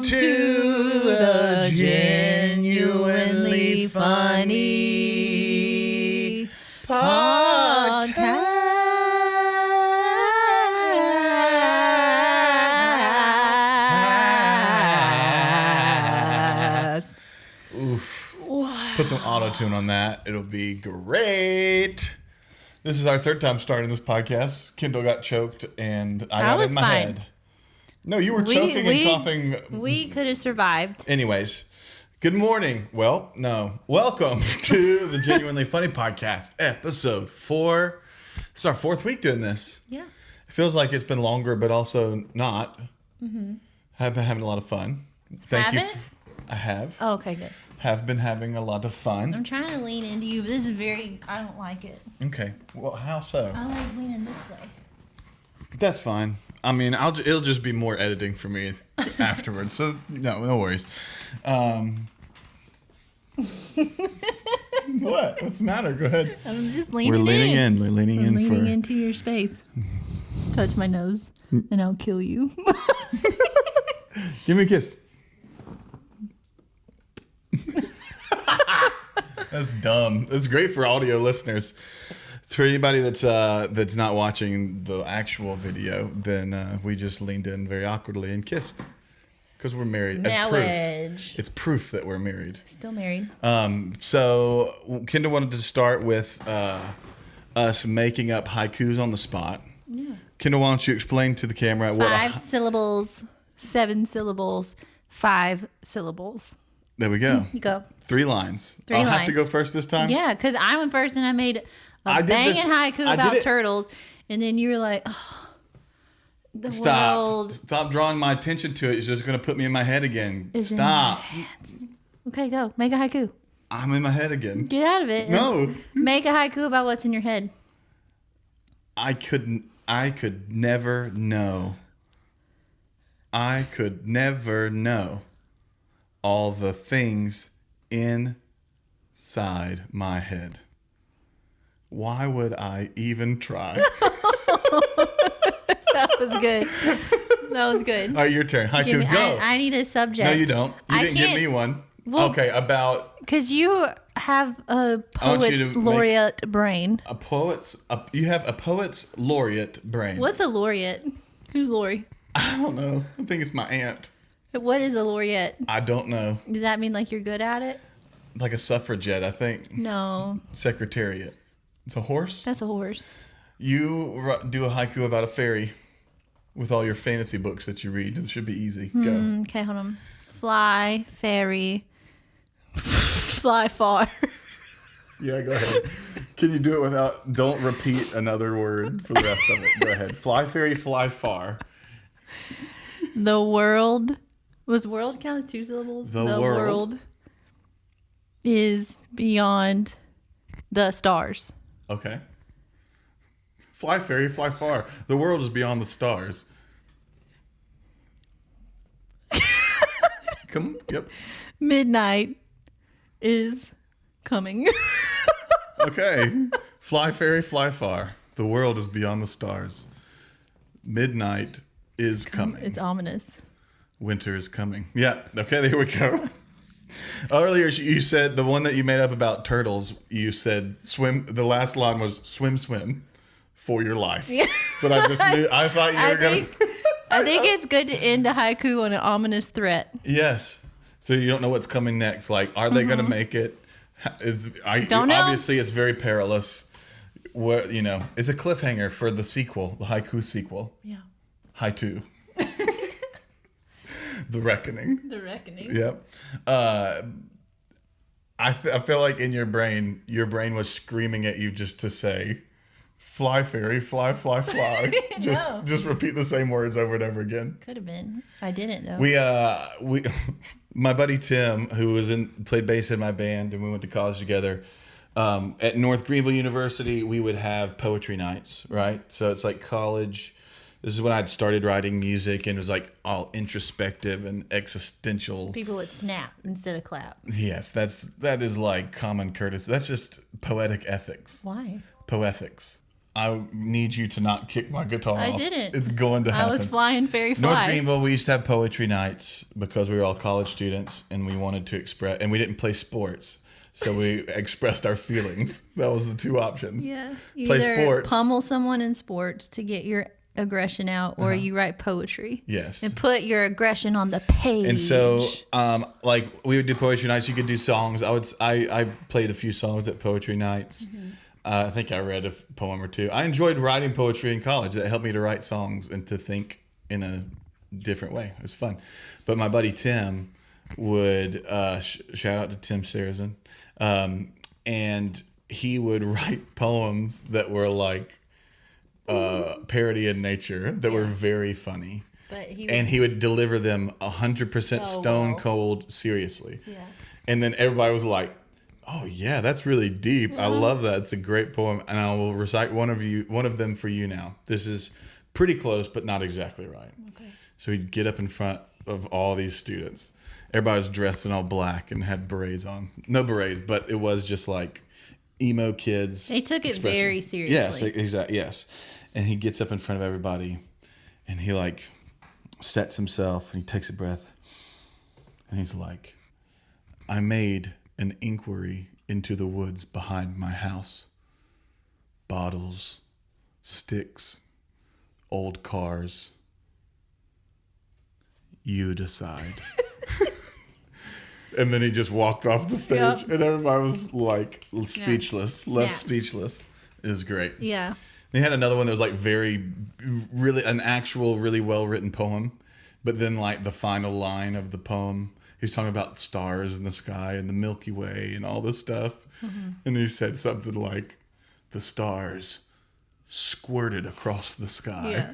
to the Genuinely Funny Podcast. Oof. Wow. Put some auto-tune on that. It'll be great. This is our third time starting this podcast. Kendall got choked and I got in my head. No, you were choking and coughing. We could have survived. Anyways, good morning. Well, no. Welcome to the Genuinely Funny Podcast, episode 4. This is our 4th week doing this. Yeah. It feels like it's been longer, but also not. Mm-hmm. I've been having a lot of fun. Thank you. I have. Oh, okay, good. Have been having a lot of fun. I'm trying to lean into you, but this is I don't like it. Okay. Well, how so? I like leaning this way. That's fine. I mean, it'll just be more editing for me afterwards. So no worries. What? What's the matter? Go ahead. I'm just leaning We're leaning in. We're leaning in leaning into your space. Touch my nose, and I'll kill you. Give me a kiss. That's dumb. That's great for audio listeners. For anybody that's not watching the actual video, then we just leaned in very awkwardly and kissed because we're married. As proof. It's proof that we're married. Still married. So Kendall wanted to start with us making up haikus on the spot. Yeah. Kendall, why don't you explain to the camera what 5 syllables, 7 syllables, 5 syllables. There we go. You go. 3 lines. 3 I'll lines. have to go first this time? Yeah, because I went first and I made a banging haiku about turtles. And then you were like, oh, the world. Stop drawing my attention to it. It's just going to put me in my head again. Is Stop. Okay, go. Make a haiku. I'm in my head again. Get out of it. No. Make a haiku about what's in your head. I could never know. I could never know all the things inside my head. Why would I even try? That was good. That was good. All right, your turn. Haiku, go. I need a subject. No, you don't. You didn't give me one. Well, okay, about... Because you have a poet's laureate brain. You have a poet's laureate brain. What's a laureate? Who's Lori? I don't know. I think it's my aunt. What is a laureate? I don't know. Does that mean like you're good at it? Like a suffragette, I think. No. Secretariat. It's a horse? That's a horse. You do a haiku about a fairy with all your fantasy books that you read. It should be easy. Go. Okay, hold on. Fly, fairy, fly far. Yeah, go ahead. Can you do it without... Don't repeat another word for the rest of it. Go ahead. Fly, fairy, fly far. The world... Was world count as 2 syllables? The world is beyond the stars. Okay. Fly, fairy, fly far. The world is beyond the stars. Come on. Yep. Midnight is coming. Okay. Fly, fairy, fly far. The world is beyond the stars. Midnight is coming. It's ominous. Winter is coming. Yeah. Okay, there we go. Earlier, you said the one that you made up about turtles, you said swim. The last line was swim for your life. Yeah. But I thought you were going to. I think it's good to end a haiku on an ominous threat. Yes. So you don't know what's coming next. Like, are they going to make it? Don't know. Obviously, it's very perilous. It's a cliffhanger for the sequel, the haiku sequel. Yeah. Haiku. The Reckoning. The Reckoning. Yep. I feel like in your brain was screaming at you just to say, fly, fairy, fly, fly, fly. Just repeat the same words over and over again. Could have been. I didn't, though. We my buddy Tim, who played bass in my band, and we went to college together, at North Greenville University, we would have poetry nights, right? So it's like college... This is when I'd started writing music and it was like all introspective and existential. People would snap instead of clap. Yes, that is like common courtesy. That's just poetic ethics. Why? Poetics. I need you to not kick my guitar off. I didn't. It's going to happen. I was flying fairy fly. North Greenville, we used to have poetry nights because we were all college students and we wanted to express, and we didn't play sports. So we expressed our feelings. That was the two options. Yeah. You play either sports. Pummel someone in sports to get your aggression out, or you write poetry. Yes. And put your aggression on the page. And so, like we would do poetry nights. You could do songs. I played a few songs at poetry nights. I think I read a poem or two. I enjoyed writing poetry in college. That helped me to write songs and to think in a different way. It was fun. But my buddy Tim would shout out to Tim Sarrazin, and he would write poems that were like parody in nature that were very funny. But he would deliver them 100% stone cold seriously. Yeah. And then everybody was like, "Oh yeah, that's really deep. I love that. It's a great poem." And I will recite one of them for you now. This is pretty close, but not exactly right. Okay. So he'd get up in front of all these students. Everybody was dressed in all black and had berets on. No berets, but it was just like emo kids. They took it very seriously. Yes, exactly. Yes. And he gets up in front of everybody and he like sets himself and he takes a breath and he's like, "I made an inquiry into the woods behind my house. Bottles, sticks, old cars. You decide." And then he just walked off the stage and everybody was like speechless, left speechless. It was great. Yeah. They had another one that was like really an actual really well written poem, but then like the final line of the poem, he's talking about stars in the sky and the Milky Way and all this stuff. And he said something like, "The stars squirted across the sky." Yeah.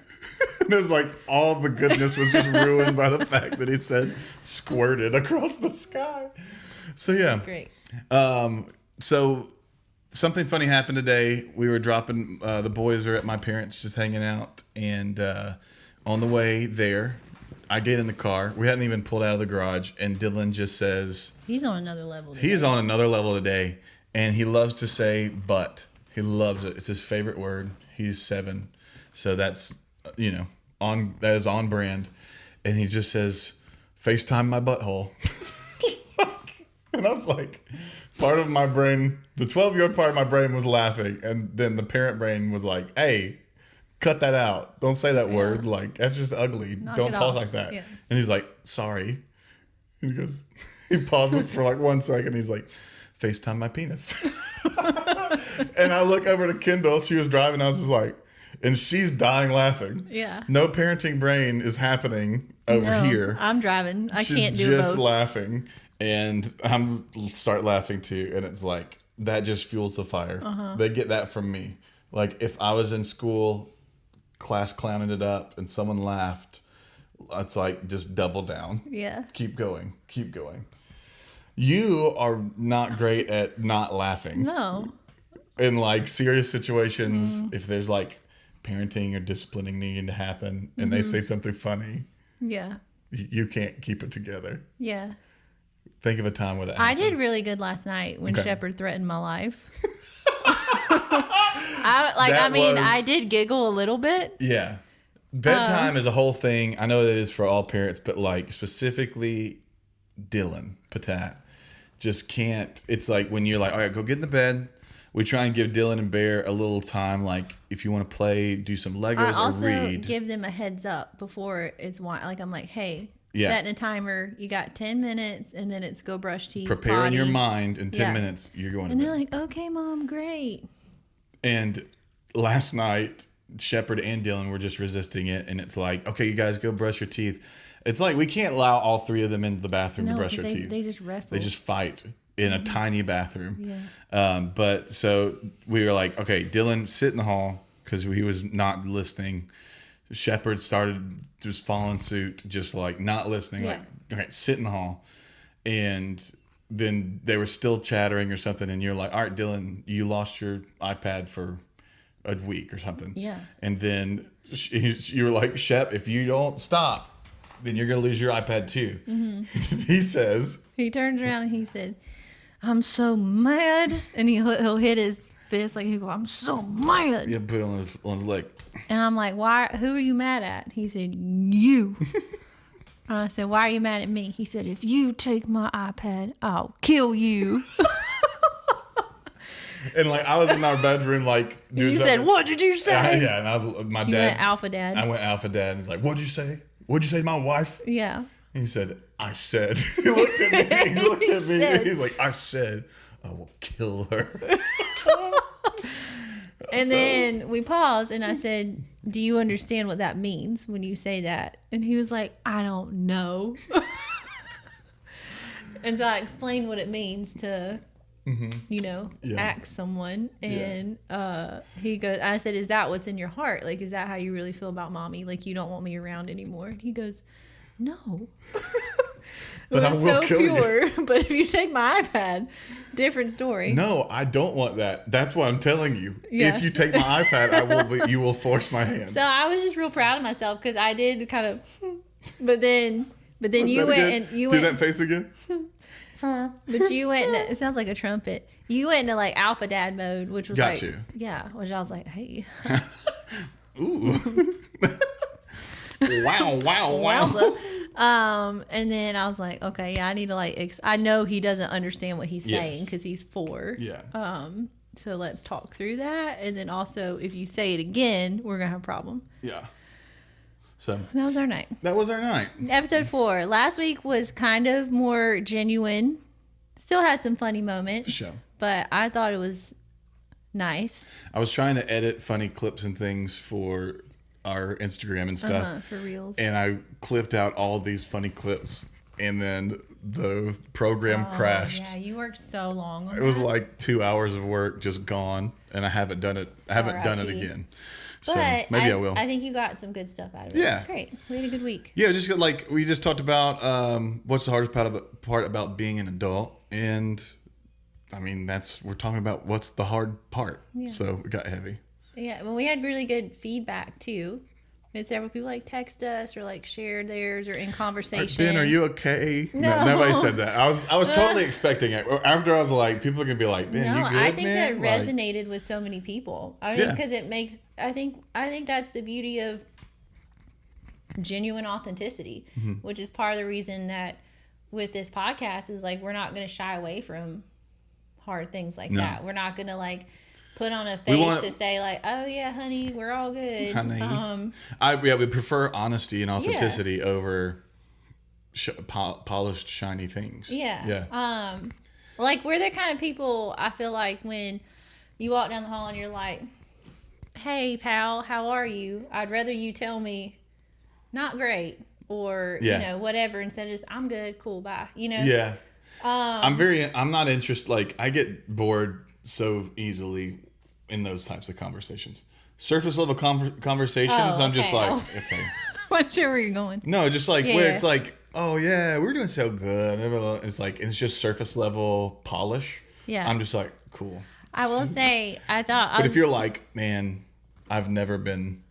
And it was like all the goodness was just ruined by the fact that he said squirted across the sky. So yeah. That's great. So something funny happened today. We were dropping, the boys are at my parents' just hanging out. And on the way there, I get in the car. We hadn't even pulled out of the garage. And Dylan just says... He's on another level today. He's on another level today. And he loves to say but. He loves it. It's his favorite word. He's 7. So that's, that is on brand. And he just says, "FaceTime my butthole." And I was like, part of my brain, the 12-year-old part of my brain was laughing. And then the parent brain was like, "Hey, cut that out. Don't say that word. Like, that's just ugly. Don't talk like that." Yeah. And he's like, "Sorry." And he goes, he pauses for like 1 second. He's like, "FaceTime my penis." And I look over to Kendall. She was driving. I was just like, and she's dying laughing. Yeah. No parenting brain is happening over here. I'm driving. She's can't do just both. Laughing. And I'm start laughing too. And it's like, that just fuels the fire. They get that from me. Like if I was in school, class clowning it up and someone laughed, it's like, just double down. Yeah. Keep going. Keep going. You are not great at not laughing. No. In like serious situations, if there's like parenting or disciplining needing to happen and they say something funny, yeah, you can't keep it together. Yeah. Think of a time where that I happened. did really good last night when Shepard threatened my life. I did giggle a little bit. Yeah. Bedtime is a whole thing. I know that it is for all parents, but like specifically Dylan Patat just can't. It's like when you're like, all right, go get in the bed. We try and give Dylan and Bear a little time. Like if you want to play, do some Legos I also or read. give them a heads up before it's like I'm like, hey, setting a timer. You got 10 minutes, and then it's go brush teeth. Prepare potty. in your mind in 10 minutes. You're going. And to they're bed. like, okay, Mom, great. And last night, Shepard and Dylan were just resisting it, and it's like, okay, you guys go brush your teeth. It's like we can't allow all 3 of them into the bathroom to brush their teeth. They just wrestle. They just fight in a tiny bathroom. Yeah. But so we were like, okay, Dylan, sit in the hall because he was not listening. Shepard started just following suit, just like not listening. Yeah. Like, okay, sit in the hall. And then they were still chattering or something. And you're like, all right, Dylan, you lost your iPad for a week or something. Yeah. And then you were like, Shep, if you don't stop, then you're going to lose your iPad too. He turns around and he said, I'm so mad. And he'll hit his fist. Like, he go, I'm so mad. Yeah, put it on his leg. And I'm like, why? Who are you mad at? He said, you. And I said, why are you mad at me? He said, if you take my iPad, I'll kill you. And like I was in our bedroom, like doing you something. said, what did you say? Yeah, and I was my You dad. went alpha dad. I went alpha dad. And he's like, what'd you say? What'd you say to my wife? Yeah. And he said, I said. He looked at me. He looked at me. Said. He's like, I said, I will kill her. And then we paused, and I said, do you understand what that means when you say that? And he was like, I don't know. And so I explained what it means to, ask someone. And he goes, I said, is that what's in your heart? Like, is that how you really feel about mommy? Like, you don't want me around anymore? And he goes, no. But I will kill you. But if you take my iPad, different story. No, I don't want that. That's what I'm telling you. Yeah. If you take my iPad, you will force my hand. So I was just real proud of myself because I did kind of, but then you went again? and you do went. that face again. But you went. Into, it sounds like a trumpet. You went into like alpha dad mode, which was Got you. Yeah, which I was like, hey. Ooh. Wow. Wowza. And then I was like, okay, yeah, I need to like, I know he doesn't understand what he's saying because he's 4. Yeah. So let's talk through that. And then also, if you say it again, we're going to have a problem. Yeah. So that was our night. Episode 4. Last week was kind of more genuine. Still had some funny moments. For sure. But I thought it was nice. I was trying to edit funny clips and things for our Instagram and stuff. For reals. And I clipped out all these funny clips, and then the program crashed. Yeah, you worked so long on It was like 2 hours of work just gone, and I haven't done it. I haven't done it again. So but maybe I will. I think you got some good stuff out of it. Yeah. It's great. We had a good week. Yeah, just like we just talked about what's the hardest part about being an adult, and I mean we're talking about what's the hard part. Yeah. So it got heavy. Yeah, well, we had really good feedback too. We had several people like text us or like shared theirs or in conversation. Ben, are you okay? No. Nobody said that. I was totally expecting it. After I was like, people are gonna be like, Ben, you good, I think man? that resonated with so many people. I mean, because it makes. I think that's the beauty of genuine authenticity, which is part of the reason that with this podcast is like we're not going to shy away from hard things like that. We're not going to like put on a face to say like, oh yeah, honey, we're all good. Honey. We prefer honesty and authenticity over polished, shiny things. Yeah. Like we're the kind of people I feel like when you walk down the hall and you're like, hey pal, how are you? I'd rather you tell me not great or whatever instead of just I'm good, cool, bye. Yeah. I'm not interested. Like I get bored so easily in those types of conversations. Surface level conversations. I'm just like, okay. Not sure where you're going. No, just like where it's like, oh yeah, we're doing so good. It's like it's just surface level polish. Yeah. I'm just like, cool. I will say, But if you're like, man, I've never been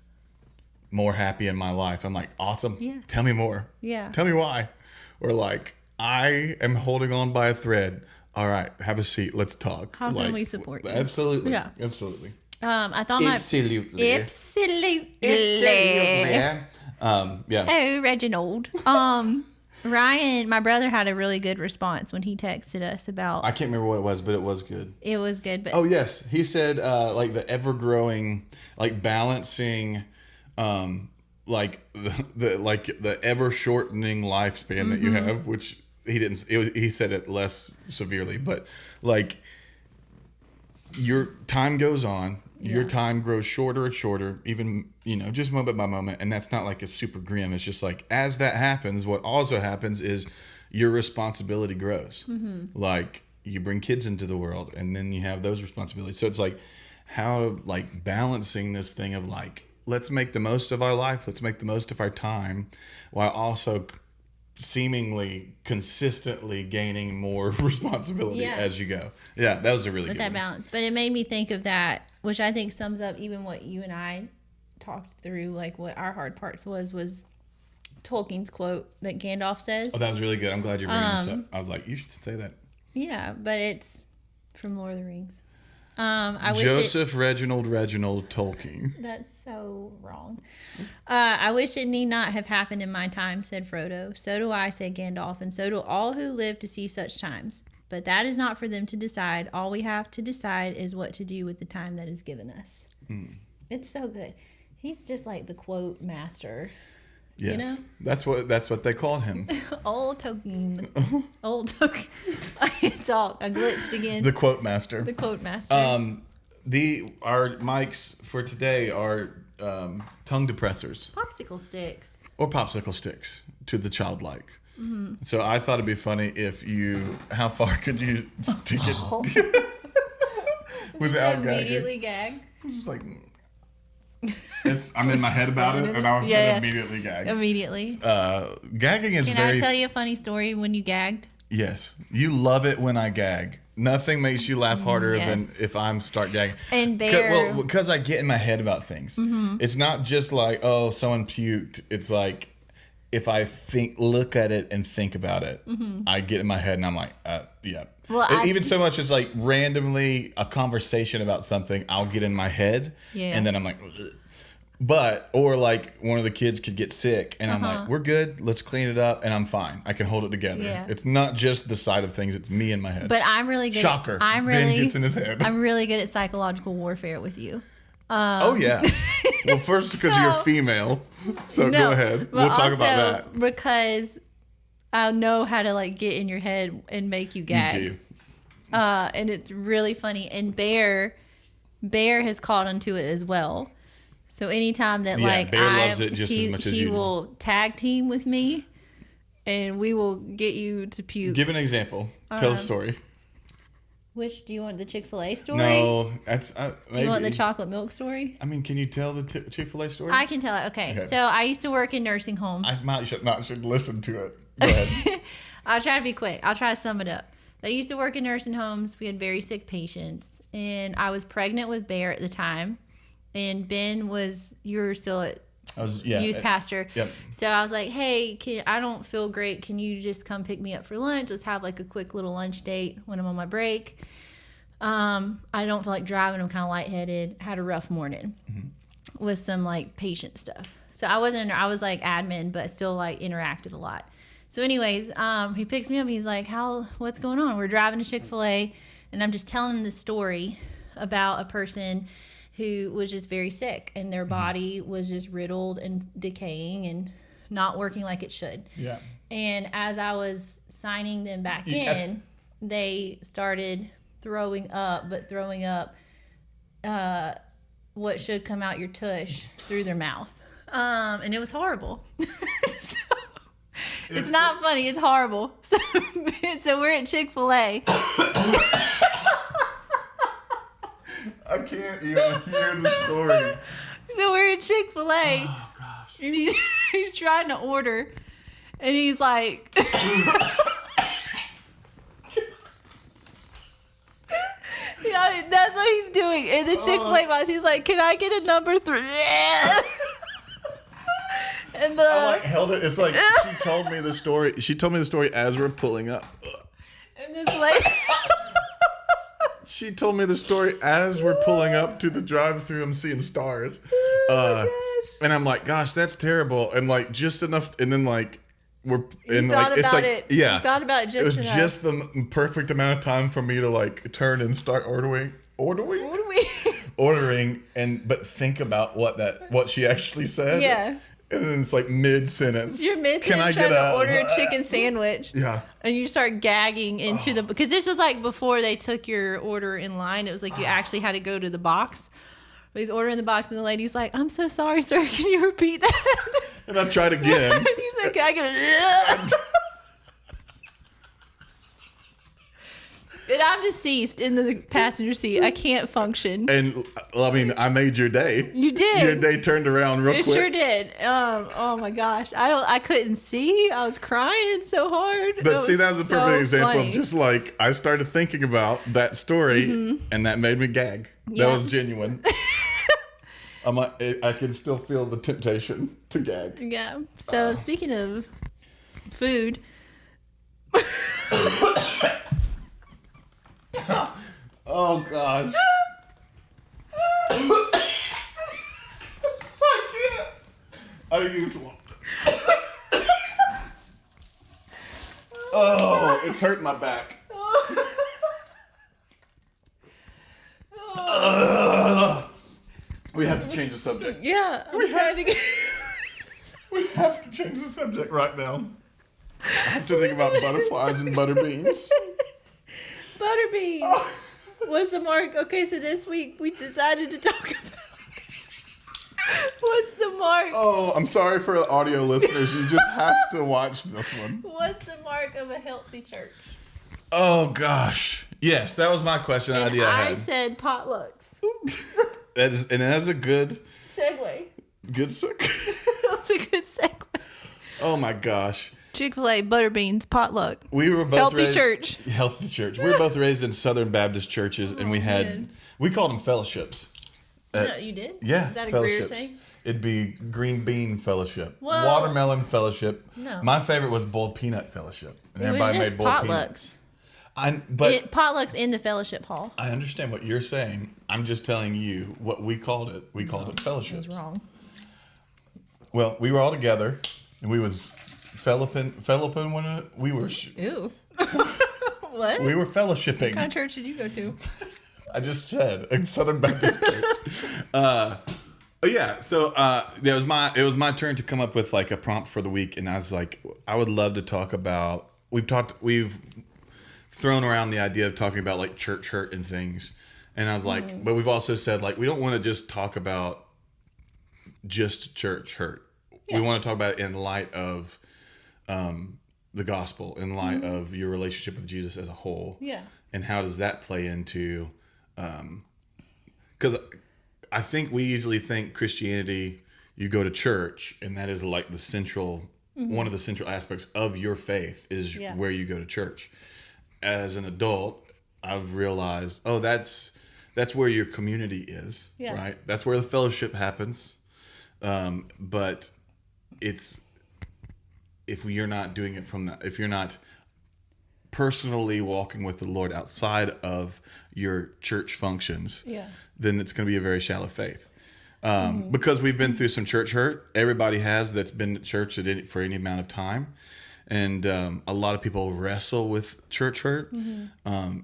more happy in my life. I'm like, awesome. Yeah. Tell me more. Yeah. Tell me why. Or like, I am holding on by a thread. All right, have a seat. Let's talk. How can we support you? Absolutely. Yeah. Absolutely. I thought Absolutely. Absolutely. Yeah. Oh, Reginald. Ryan, my brother, had a really good response when he texted us about. I can't remember what it was, but it was good. It was good, but oh yes, he said like the ever growing, like balancing, like the ever shortening lifespan that you have, which he didn't. He said it less severely, but like your time goes on. Your time grows shorter and shorter, even, just moment by moment. And that's not like it's super grim. It's just like, as that happens, what also happens is your responsibility grows. Like you bring kids into the world and then you have those responsibilities. So it's like how like balancing this thing of like, let's make the most of our life. Let's make the most of our time while also seemingly consistently gaining more responsibility as you go. Yeah, that was a really good that one. balance. But it made me think of that, which I think sums up even what you and I talked through, like what our hard parts was Tolkien's quote that Gandalf says. Oh, that was really good. I'm glad you're bringing this up. I was like, you should say that. Yeah, but it's from Lord of the Rings. Joseph Reginald Tolkien. That's so wrong. I wish it need not have happened in my time, said Frodo. So do I, said Gandalf, and so do all who live to see such times. But that is not for them to decide. All we have to decide is what to do with the time that is given us. It's so good. He's just like the quote master. Yes, you know? That's what they called him. Old Tolkien. Old Tolkien. I can't talk. I glitched again. The quote master. The quote master. Our mics for today are tongue depressors. Popsicle sticks. Or popsicle sticks to the childlike. So I thought it'd be funny if how far could you stick it without gagging? Immediately gag. Just like, I'm in my head about it, and I was going to immediately gag. Immediately. Gagging is Can I tell you a funny story when you gagged? Yes. You love it when I gag. Nothing makes you laugh harder than if I'm start gagging. And Bear. Because I get in my head about things. It's not just like, oh, someone puked. It's like, if I look at it and think about it, I get in my head and I'm like, yeah. Well, even so much as like randomly a conversation about something, I'll get in my head and then I'm like, ugh. Or like one of the kids could get sick and I'm like, we're good. Let's clean it up and I'm fine. I can hold it together. Yeah. It's not just the side of things. It's me in my head. But I'm really good. Shocker. Ben gets in his head. I'm really good at psychological warfare with you. Oh yeah. Well, first because you're female, so go ahead. We'll talk about that. Because I know how to like get in your head and make you gag. You do. And it's really funny. And Bear has caught onto it as well. So anytime that Bear loves it just as much as you. He will tag team with me, and we will get you to puke. Give an example. Tell a story. Which do you want, the Chick-fil-A story? No, that's do you want the chocolate milk story? I mean, can you tell the Chick-fil-A story? I can tell it. Okay. So I used to work in nursing homes. I should listen to it. Go ahead. I'll try to be quick. I'll try to sum it up. I used to work in nursing homes. We had very sick patients, and I was pregnant with Bear at the time. And Ben you were still at youth pastor. Yep. So I was like, hey, I don't feel great. Can you just come pick me up for lunch? Let's have like a quick little lunch date when I'm on my break. I don't feel like driving. I'm kind of lightheaded. Had a rough morning with some like patient stuff. So I was like admin, but still like interacted a lot. So anyways, he picks me up. He's like, what's going on? We're driving to Chick-fil-A, and I'm just telling him the story about a person who was just very sick, and their body was just riddled and decaying and not working like it should. Yeah. And as I was signing them back in, they started throwing up what should come out your tush through their mouth. And it was horrible. It's not funny. It's horrible. So we're at Chick-fil-A. I can't even hear the story. So we're at Chick-fil-A. Oh, gosh. And he's trying to order. And he's like... Yeah, that's what he's doing. In the Chick-fil-A box, he's like, can I get a number 3? And I like held it. It's like she told me the story. She told me the story as we're pulling up. And this lady... She told me the story as we're pulling up to the drive-thru. I'm seeing stars. And I'm like, gosh, that's terrible. And like just enough. And then like it's like, it. Yeah. You thought about it just It was enough. just the perfect amount of time for me to like turn and start ordering. But think about what she actually said. Yeah. And then it's like mid-sentence. You're mid-sentence trying to order a chicken sandwich. Yeah. And you start gagging into because this was like before they took your order in line. It was like you actually had to go to the box. He's ordering the box and the lady's like, I'm so sorry, sir. Can you repeat that? And I tried again. And he's like, I get And I'm deceased in the passenger seat. I can't function. And I mean, I made your day. You did. Your day turned around real quick. It sure did. Oh my gosh. I couldn't see. I was crying so hard. But see, that was a perfect example of just like I started thinking about that story and that made me gag. Yeah. That was genuine. I can still feel the temptation to gag. Yeah. So speaking of food. Oh gosh. I used one. Oh, it's hurting my back. We have to change the subject. Yeah. We have to change the subject right now. I have to think about butterflies and butter beans. Butterbean. Oh. What's the mark? Okay, so this week we decided to talk about what's the mark? Oh, I'm sorry for the audio listeners. You just have to watch this one. What's the mark of a healthy church? Oh, gosh. Yes, that was my question And idea I had. I said potlucks. That's a good segue. Good That's a good segue. Oh my gosh. Chick-fil-A, Butterbeans, potluck. We were both healthy raised, church. Healthy church. We were both raised in Southern Baptist churches, and we called them fellowships. No, you did? Yeah, Is that a fellowships. Greer thing? It'd be green bean fellowship, Whoa. Watermelon fellowship. No. My favorite was boiled peanut fellowship, and It everybody was just made boiled potlucks. peanuts. Potlucks in the fellowship hall. I understand what you're saying. I'm just telling you what we called it. We called it fellowships. I was wrong. Well, we were all together, and we was fellowshipping when we were. Ew. What? We were fellowshipping. What kind of church did you go to? I just said a Southern Baptist church. Yeah, so it was my turn to come up with like a prompt for the week, and I was like, I would love to talk about. We've thrown around the idea of talking about like church hurt and things, and I was like, but we've also said like we don't want to just talk about just church hurt. Yeah. We want to talk about it in light of the gospel, in light of your relationship with Jesus as a whole. Yeah. And how does that play into, because I think we easily think Christianity, you go to church and that is like the central, one of the central aspects of your faith is where you go to church. As an adult, I've realized, that's where your community is, right? That's where the fellowship happens. But if you're not doing it from that, if you're not personally walking with the Lord outside of your church functions, then it's going to be a very shallow faith. Because we've been through some church hurt. Everybody has that's been at church for any amount of time. And a lot of people wrestle with church hurt. And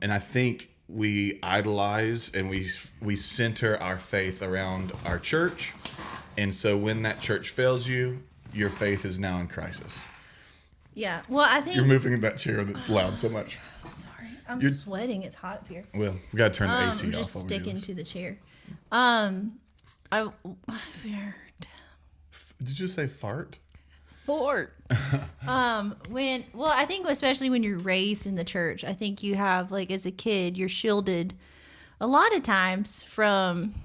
I think we idolize and we center our faith around our church. And so when that church fails you, your faith is now in crisis. Yeah. Well, I think... You're moving in that chair that's loud so much. I'm sorry. I'm sweating. It's hot up here. Well, we got to turn the AC I'm off. just sticking to the chair. Did you just say fart? Fart. I think especially when you're raised in the church, I think you have, like, as a kid, you're shielded a lot of times from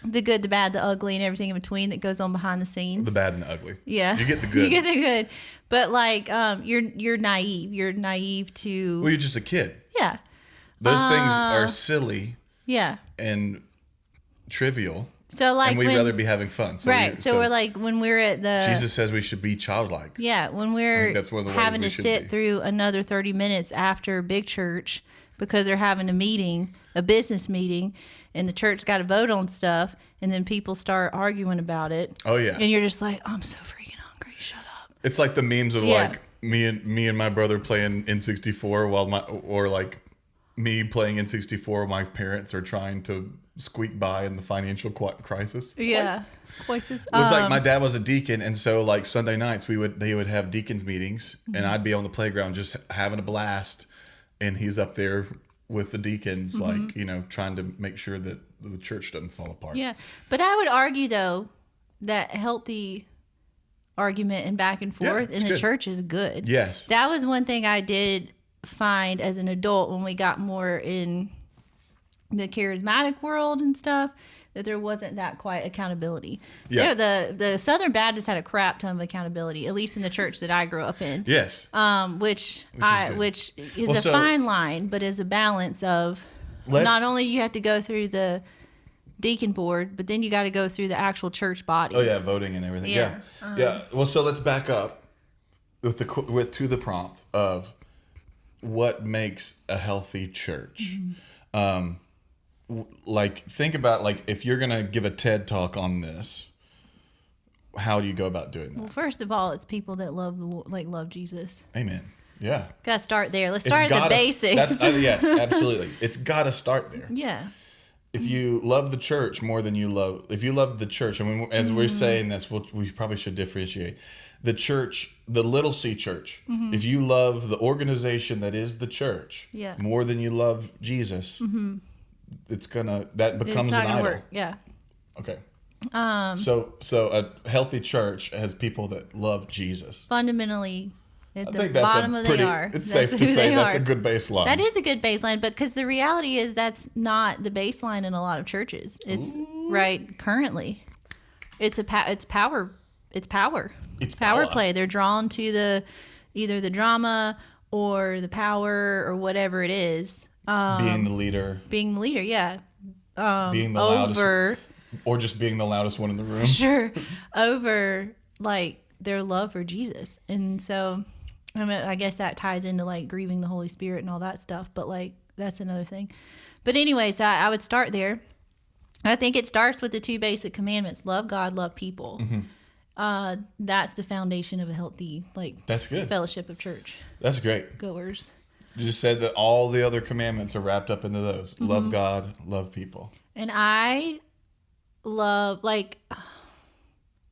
the good, the bad, the ugly, and everything in between that goes on behind the scenes. The bad and the ugly. Yeah. You get the good. You get the good. But like you're naive. You're naive to Well, you're just a kid. Yeah. Those things are silly. Yeah. And trivial. So like and we'd rather be having fun. So right. So we're like when we're at the Jesus says we should be childlike. Yeah, when we're that's one of the having to sit sit through another 30 minutes after big church because they're having a business meeting, and the church got to vote on stuff, and then people start arguing about it. Oh yeah. And you're just like, I'm so freaking hungry. Shut up. It's like the memes of like me and my brother playing N64 or like me playing N64 while my parents are trying to squeak by in the financial crisis. Yeah. Crisis. It's like my dad was a deacon, and so like Sunday nights they would have deacons meetings, and I'd be on the playground just having a blast, and he's up there with the deacons, like, trying to make sure that the church doesn't fall apart. Yeah. But I would argue though that healthy argument and back and forth in the church is good. Yes. That was one thing I did find as an adult when we got more in the charismatic world and stuff, that there wasn't that quite accountability. Yeah. The Southern Baptists had a crap ton of accountability, at least in the church that I grew up in. Yes. Which is a fine line, but is a balance of not only you have to go through the deacon board, but then you got to go through the actual church body. Oh yeah, voting and everything. Yeah. Yeah. Well, so let's back up to the prompt of what makes a healthy church. Like, think about, like, if you're gonna give a TED talk on this, how do you go about doing that? Well, first of all, it's people that love the Lord, like love Jesus. Amen. Yeah. Got to start there. Let's start at the basics. Yes, absolutely. It's got to start there. Yeah. If you love the church more than if you love the church, I mean, as we're saying, that's what we probably should differentiate. The church, the little C church, if you love the organization that is the church more than you love Jesus, that becomes an idol. Work. Yeah. Okay. So a healthy church has people that love Jesus. Fundamentally, at the that's bottom of they are. It's safe to say that's a good baseline. That is a good baseline, but because the reality is that's not the baseline in a lot of churches. It's right currently. It's power. It's power play. They're drawn to either the drama or the power or whatever it is. Being the leader, yeah. Being the loudest, or just being the loudest one in the room. Sure, over like their love for Jesus, and so I mean, I guess that ties into like grieving the Holy Spirit and all that stuff. But like that's another thing. But anyways, I would start there. I think it starts with the 2 basic commandments: love God, love people. That's the foundation of a healthy that's good fellowship of church. That's great. Goers. You just said that all the other commandments are wrapped up into those. Love God, love people. And I love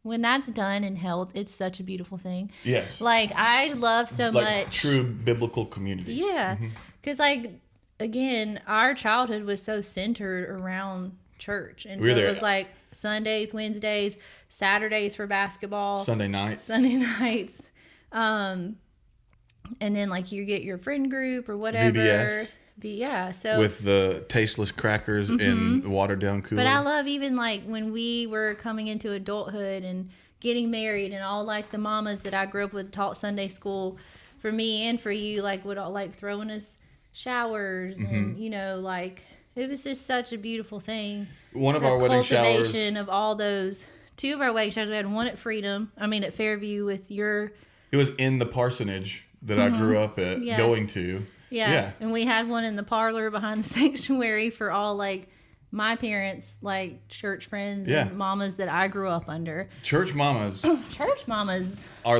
when that's done and held, it's such a beautiful thing. Yes. I love so much true biblical community. Yeah. Because again, our childhood was so centered around church, and so it was like Sundays, Wednesdays, Saturdays for basketball, Sunday nights, and then you get your friend group or whatever. VBS. So with the tasteless crackers and the watered down cooler. But I love even when we were coming into adulthood and getting married, and all the mamas that I grew up with taught Sunday school for me and for you, would all throwing us showers and it was just such a beautiful thing. One of our wedding showers. Cultivation of all those. 2 of our wedding showers. We had one at at Fairview with your. It was in the parsonage that I grew up at, going to. Yeah. And we had one in the parlor behind the sanctuary for all my parents, church friends and mamas that I grew up under. Church mamas are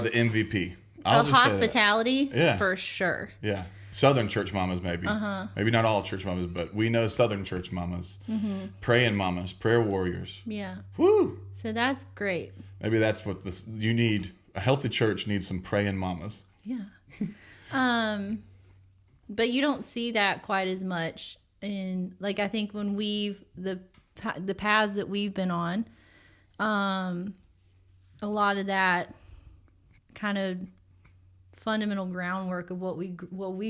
the MVP. Of hospitality, for sure. Yeah. Southern church mamas, maybe. Maybe not all church mamas, but we know Southern church mamas. Praying mamas, prayer warriors. Yeah. Woo! So that's great. Maybe that's what you need. A healthy church needs some praying mamas. Yeah. But you don't see that quite as much in I think when the paths that we've been on, a lot of that kind of fundamental groundwork of what we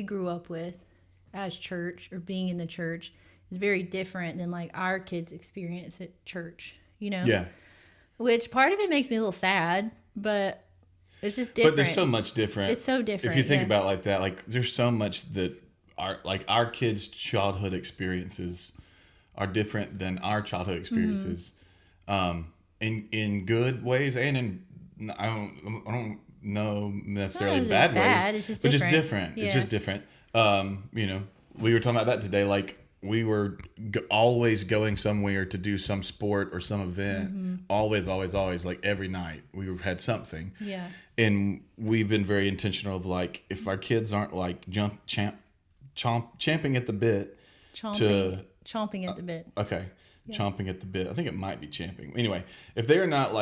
grew up with as church or being in the church is very different than our kids' experience at church, Yeah. Which part of it makes me a little sad, but it's just different. But there's so much different. It's so different. If you think about it like that, there's so much that our kids' childhood experiences are different than our childhood experiences, in good ways and in I don't know necessarily bad ways. It's just but different. just different. Yeah. It's just different. We were talking about that today. We were always going somewhere to do some sport or some event. Always, every night we had something. Yeah. And we've been very intentional of if our kids aren't champing at the bit. Chomping at the bit. Okay. Yeah. Chomping at the bit. I think it might be champing. Anyway, if they are not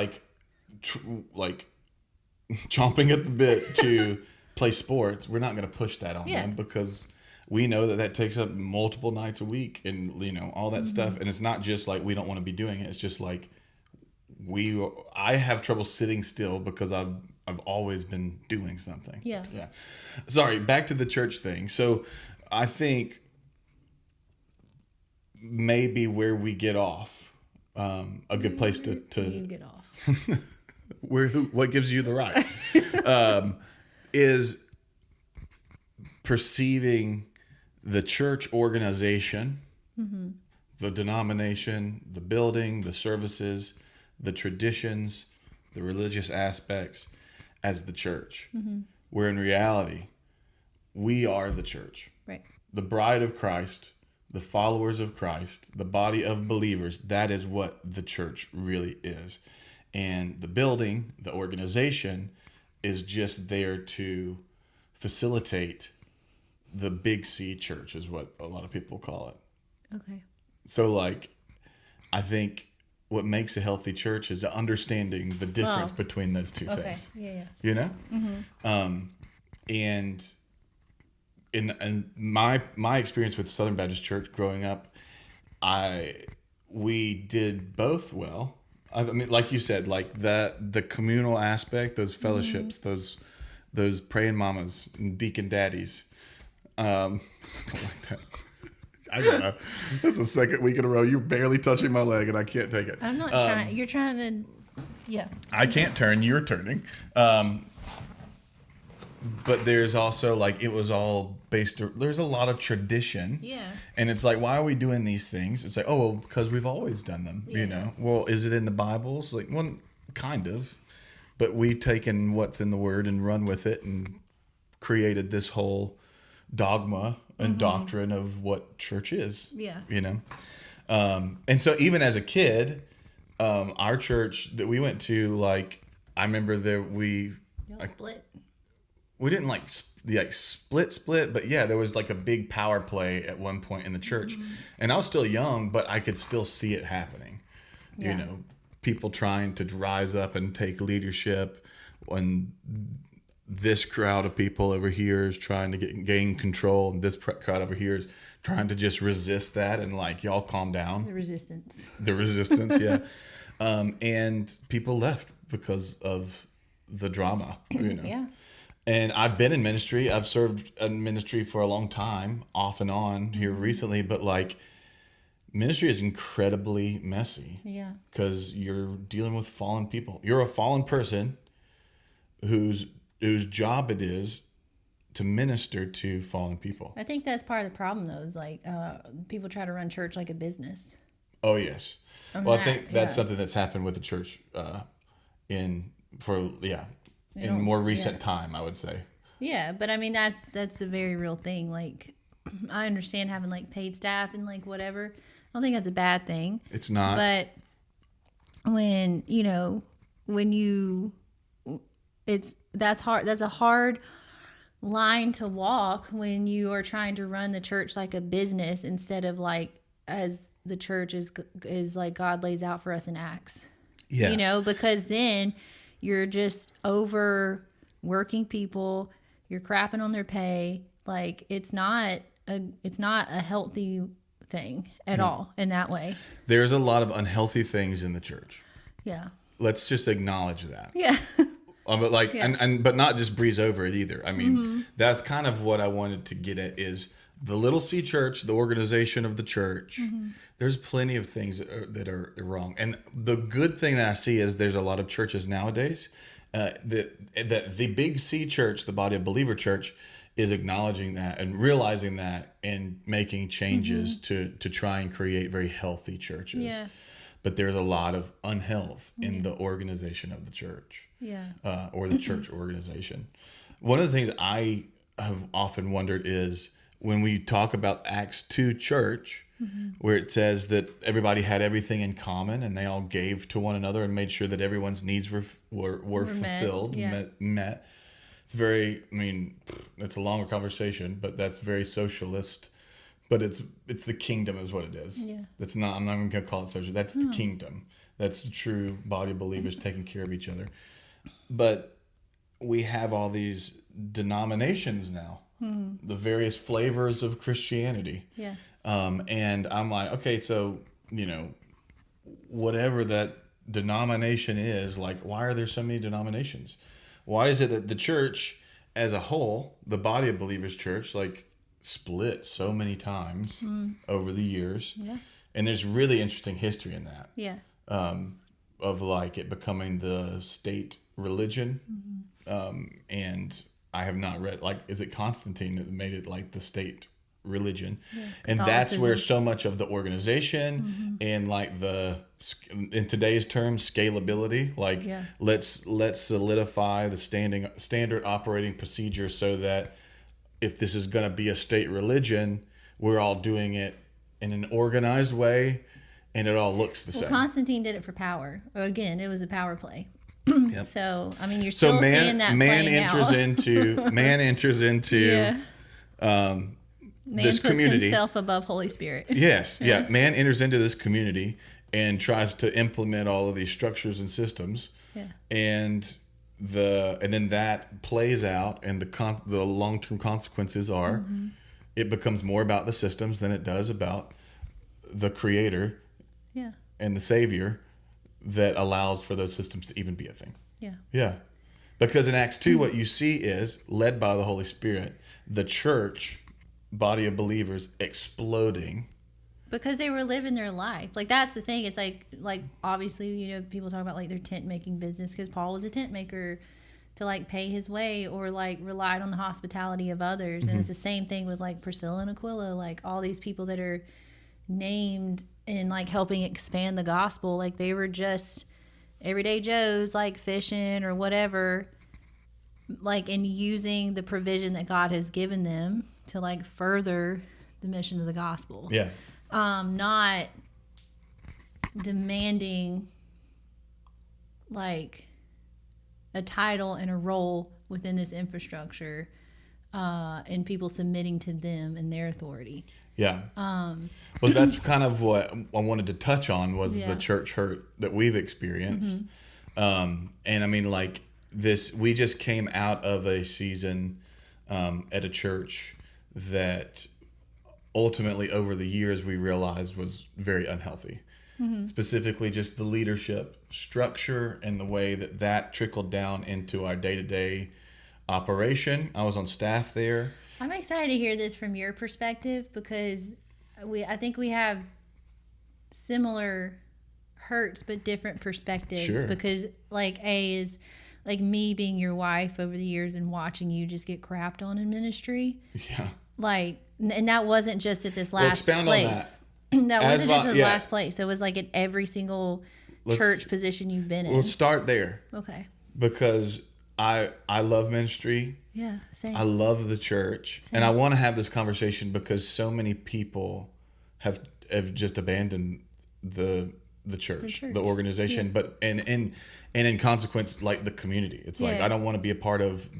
chomping at the bit to play sports, we're not going to push that on them because we know that takes up multiple nights a week and all that stuff. And it's not just we don't want to be doing it. It's just I have trouble sitting still because I've always been doing something. Yeah. Sorry, back to the church thing. So I think maybe where we get off, a good place to get off. What gives you the right is perceiving the church organization, the denomination, the building, the services, the traditions, the religious aspects as the church, where in reality we are the church, right? The bride of Christ, the followers of Christ, the body of believers. That is what the church really is. And the building, the organization, is just there to facilitate the big C church, is what a lot of people call it. Okay. So, like, I think what makes a healthy church is understanding the difference between those two things. Yeah. You know? Mm-hmm. And in my experience with Southern Baptist Church growing up, we did both well. I mean, like you said, like the communal aspect, those fellowships, those praying mamas and deacon daddies. I don't like that. I gotta. That's the second week in a row. You're barely touching my leg, and I can't take it. I'm not trying. You're trying to. Yeah. I can't turn. You're turning. But there's also like it was all based. There's a lot of tradition. Yeah. And it's like, why are we doing these things? It's like, oh, well, because we've always done them. Yeah. You know. Well, is it in the Bible? It's like, well, kind of. But we've taken what's in the Word and run with it and created this whole dogma and doctrine of what church is. Yeah. You know. And so even as a kid, our church that we went to, like, I remember that Y'all split. we didn't like split, but yeah, there was like a big power play at one point in the church, and I was still young, but I could still see it happening. Yeah. You know, people trying to rise up and take leadership when this crowd of people over here is trying to gain control, and this crowd over here is trying to just resist that, and like, y'all calm down. The resistance. Yeah. And people left because of the drama, you know. Yeah. And I've been in ministry. I've served in ministry for a long time, off and on here recently. But like, ministry is incredibly messy. Yeah. Because you're dealing with fallen people. You're a fallen person whose job it is to minister to fallen people. I think that's part of the problem, though. Is like people try to run church like a business. Oh yes. Well, I think that's something that's happened with the church in more recent time, I would say. Yeah, but I mean that's a very real thing. Like, I understand having like paid staff and like whatever. I don't think that's a bad thing. It's not. But when that's hard. That's a hard line to walk when you are trying to run the church like a business instead of like as the church is like God lays out for us in Acts. Yes. You know, because then you're just overworking people, you're crapping on their pay. Like, it's not a healthy thing at all in that way. There's a lot of unhealthy things in the church. Yeah. Let's just acknowledge that. Yeah. But like, but not just breeze over it either. I mean, that's kind of what I wanted to get at is the Little C Church, the organization of the church. There's plenty of things that are wrong. And the good thing that I see is there's a lot of churches nowadays that the big C church, the body of believer church, is acknowledging that and realizing that and making changes to try and create very healthy churches. Yeah. But there's a lot of unhealth in the organization of the church. Yeah. Or the church organization. One of the things I have often wondered is when we talk about Acts 2 church, where it says that everybody had everything in common and they all gave to one another and made sure that everyone's needs were fulfilled, met. It's very, I mean, it's a longer conversation, but that's very socialist. But it's the kingdom is what it is. Yeah. That's not, I'm not even going to call it social. That's the kingdom. That's the true body of believers taking care of each other. But we have all these denominations now, the various flavors of Christianity. Yeah. And I'm like, okay, so, you know, whatever that denomination is, like, why are there so many denominations? Why is it that the church as a whole, the body of believers church, like, split so many times over the years? Yeah. And there's really interesting history in that. Yeah. Of like it becoming the state religion. And I have not read, like, is it Constantine that made it like the state religion? Yeah, and that's where so much of the organization and like in today's terms, scalability, like let's solidify the standard operating procedure so that if this is going to be a state religion, we're all doing it in an organized way and it all looks the same. Constantine did it for power. Again, it was a power play. Yep. So I mean, you're still seeing that man playing enters out. into man enters into Yeah. um, Man this puts community. himself above Holy Spirit. Yes, yeah. Man enters into this community and tries to implement all of these structures and systems. Yeah. And then that plays out, and the long-term consequences are it becomes more about the systems than it does about the creator Yeah. and the savior that allows for those systems to even be a thing. Yeah. Yeah. Because in Acts 2, what you see is, led by the Holy Spirit, the church, body of believers, exploding. Because they were living their life. Like, that's the thing. It's like obviously, you know, people talk about like their tent making business, because Paul was a tent maker to like pay his way, or like relied on the hospitality of others. And it's the same thing with like Priscilla and Aquila, like all these people that are named in like helping expand the gospel. Like, they were just everyday Joes, like fishing or whatever, like, and using the provision that God has given them to like further the mission of the gospel. Yeah. Not demanding like a title and a role within this infrastructure, and people submitting to them and their authority. Yeah. Well, that's kind of what I wanted to touch on, was the church hurt that we've experienced. And I mean, like this, we just came out of a season at a church that ultimately over the years we realized was very unhealthy. Specifically just the leadership structure and the way that trickled down into our day-to-day operation. I was on staff there. I'm excited to hear this from your perspective, because I think we have similar hurts but different perspectives. Sure. Because like A is like me being your wife over the years and watching you just get crapped on in ministry. Yeah. Like, and that wasn't just at this last expound place. on that. That wasn't just his yeah. last place. It was like at every single church position you've been in. Let's start there, Okay. because I love ministry. Yeah, same. I love the church. And I want to have this conversation because so many people have just abandoned the church, the organization, but and in consequence, like the community. It's like, I don't want to be a part of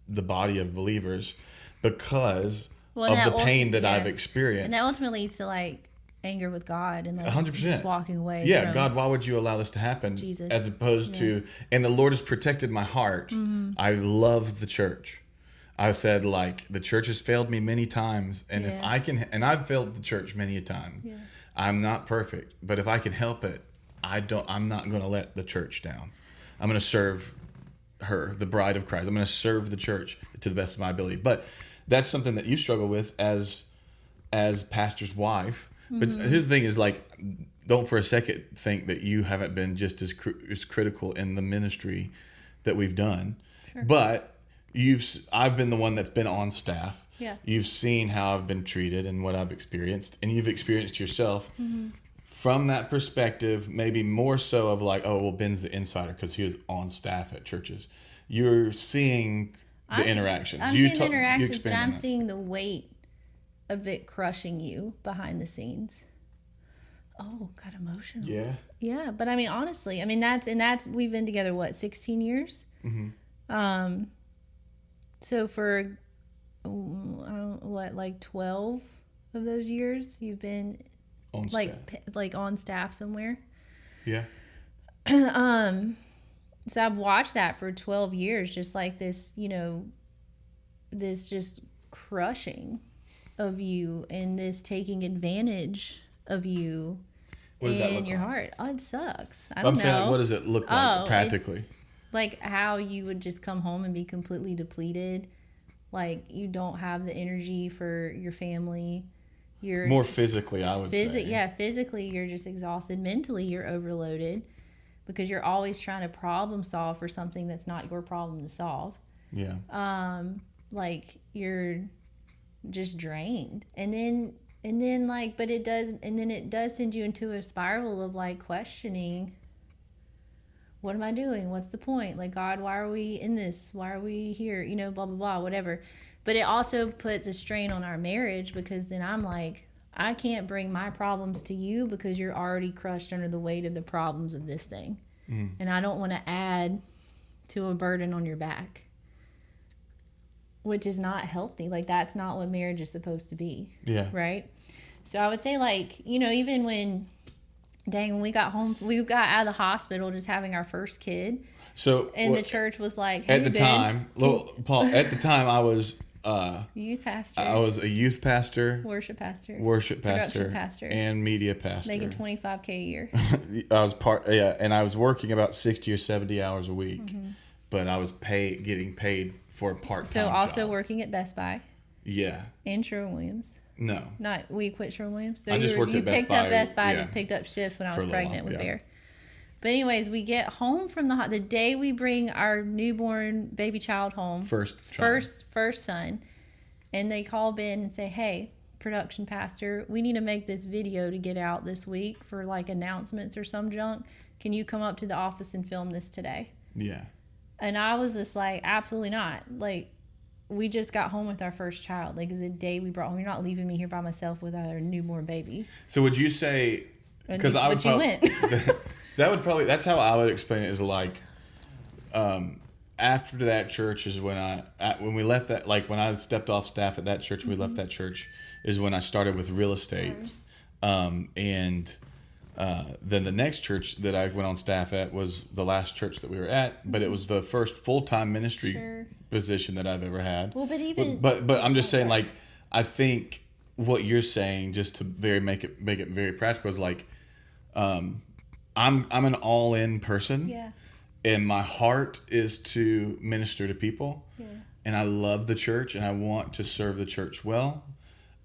the body of believers because of the pain that I've experienced. And that ultimately leads to like anger with God and like 100%. just walking away. Yeah, from God, why would you allow this to happen? Jesus. As opposed to, and the Lord has protected my heart. I love the church. I said, like, the church has failed me many times, and if I can, and I've failed the church many a time. Yeah. I'm not perfect, but if I can help it, I'm not going to let the church down. I'm going to serve her, the bride of Christ. I'm going to serve the church to the best of my ability. But that's something that you struggle with as pastor's wife. But here's the thing: is like, don't for a second think that you haven't been just as critical in the ministry that we've done. Sure. But I've been the one that's been on staff. Yeah. You've seen how I've been treated and what I've experienced, and you've experienced yourself from that perspective. Maybe more so of like, oh well, Ben's the insider because he was on staff at churches. You're seeing the interactions. I'm seeing the interactions, but I'm seeing the weight of it crushing you behind the scenes. Oh, got emotional. Yeah. Yeah, but I mean, honestly, I mean that's we've been together what, 16 years. So for like 12 of those years, you've been on like on staff somewhere. Yeah. So I've watched that for 12 years, just like this, you know, this just crushing of you and this taking advantage of you in your heart. Oh, it sucks. I don't know. Saying, like, what does it look like practically? Like how you would just come home and be completely depleted. Like you don't have the energy for your family. You're more physically, I would say. Yeah, physically you're just exhausted. Mentally you're overloaded because you're always trying to problem solve for something that's not your problem to solve. Yeah. Like you're just drained. And then like, but it does send you into a spiral of like questioning, what am I doing? What's the point? Like, God, why are we in this? Why are we here? You know, blah, blah, blah, whatever. But it also puts a strain on our marriage because then I'm like, I can't bring my problems to you because you're already crushed under the weight of the problems of this thing. And I don't want to add to a burden on your back, which is not healthy. Like, that's not what marriage is supposed to be. Yeah. Right? So I would say, like, you know, even when we got home, we got out of the hospital just having our first kid. So and the church was like, at the time, Paul, at the time I was youth pastor. I was a youth pastor, worship pastor, production pastor, and media pastor, making $25,000 a year. I was and I was working about 60 or 70 hours a week, but I was getting paid for a part-time So also job. working at Best Buy. Yeah. And Sherwin-Williams. No. We quit Sherwin-Williams. So I just worked at Best Buy. You picked up Best Buy and picked up shifts when I was pregnant with Bear. But anyways, we get home from the day we bring our newborn baby child home. First son. And they call Ben and say, hey, production pastor, we need to make this video to get out this week for like announcements or some junk. Can you come up to the office and film this today? Yeah. And I was just like, absolutely not. Like, we just got home with our first child. Like, the day we brought home, you're not leaving me here by myself with our newborn baby. So would you say, because I would probably, that's how I would explain it, is like, after that church is when when we left that, like when I stepped off staff at that church, we left that church, is when I started with real estate. And then the next church that I went on staff at was the last church that we were at, but it was the first full-time ministry position that I've ever had. Well, but even but I'm just saying, like, I think what you're saying, just to make it very practical, is like, I'm an all-in person. Yeah. And my heart is to minister to people. Yeah. And I love the church and I want to serve the church well.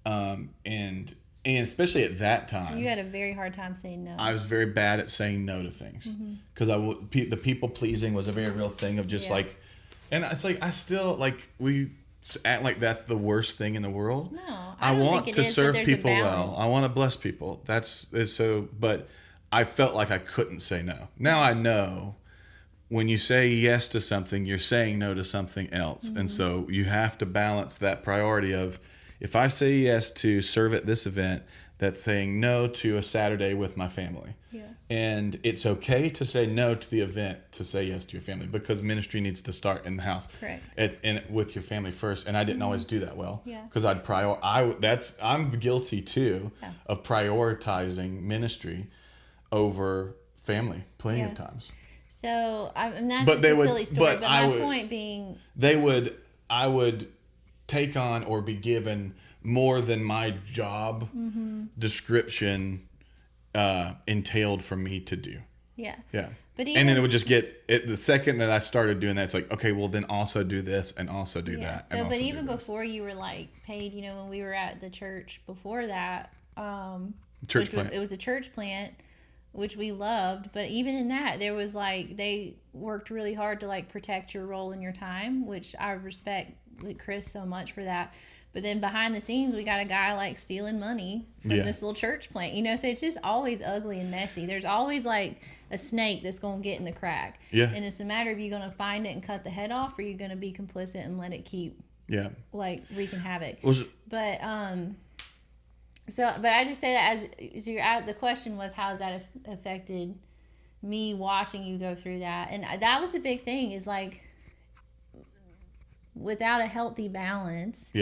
And especially at that time, you had a very hard time saying no. I was very bad at saying no to things, because the people pleasing was a very real thing of just like, and it's like, I still, like, we act like that's the worst thing in the world. No, I want to serve people well. I want to bless people. But I felt like I couldn't say no. Now I know when you say yes to something, you're saying no to something else. And so you have to balance that priority of, if I say yes to serve at this event, that's saying no to a Saturday with my family. Yeah. And it's okay to say no to the event to say yes to your family, because ministry needs to start in the house. Correct. And with your family first. And I didn't always do that well. Yeah. Because I'm guilty too of prioritizing ministry over family plenty of times. So, and that's just a silly story. But my point being, I would take on or be given more than my job description entailed for me to do. Yeah. Yeah. And then it would just get the second that I started doing that, it's like, okay, well then also do this and also do that. So, but even before you were like paid, you know, when we were at the church before that, it was a church plant, which we loved, but even in that, there was like, they worked really hard to like protect your role in your time, which I respect Chris so much for that. But then behind the scenes, we got a guy like stealing money from this little church plant, you know, so it's just always ugly and messy. There's always like a snake that's going to get in the crack. Yeah. And it's a matter of you going to find it and cut the head off, or you're going to be complicit and let it keep like wreaking havoc. But I just say that as the question was, how has that affected me watching you go through that? And that was the big thing, is like, without a healthy balance,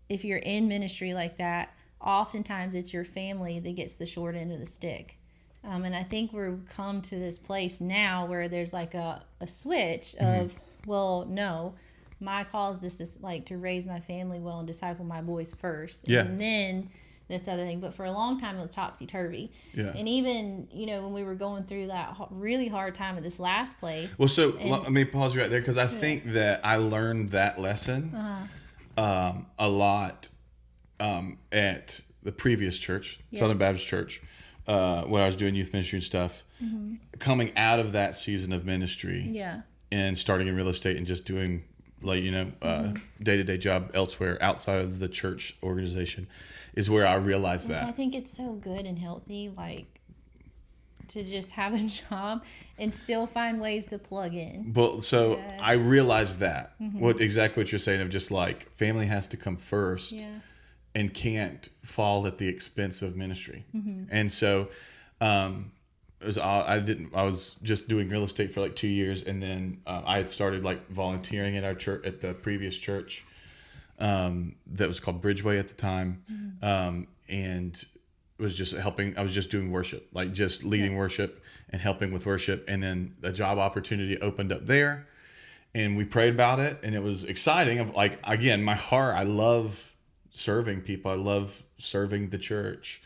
if you're in ministry like that, oftentimes it's your family that gets the short end of the stick. And I think we've come to this place now where there's like a switch of, well, no, my call is just to raise my family well and disciple my boys first. And then this other thing. But for a long time, it was topsy-turvy. Yeah. And even, you know, when we were going through that really hard time at this last place. Well, so let me pause you right there, because I think that I learned that lesson a lot at the previous church, Southern Baptist Church, when I was doing youth ministry and stuff. Coming out of that season of ministry and starting in real estate and just doing, like, you know, day-to-day job elsewhere outside of the church organization, is where I realized that. I think it's so good and healthy, like, to just have a job and still find ways to plug in. But so I realized that exactly what you're saying, of just like, family has to come first. and can't fall at the expense of ministry. And so I was just doing real estate for like 2 years, and then I had started like volunteering at our church, at the previous church that was called Bridgeway at the time, and was just helping. I was just doing worship, like just leading worship and helping with worship, and then a job opportunity opened up there, and we prayed about it, and it was exciting. Of like, again, my heart, I love serving people. I love serving the church.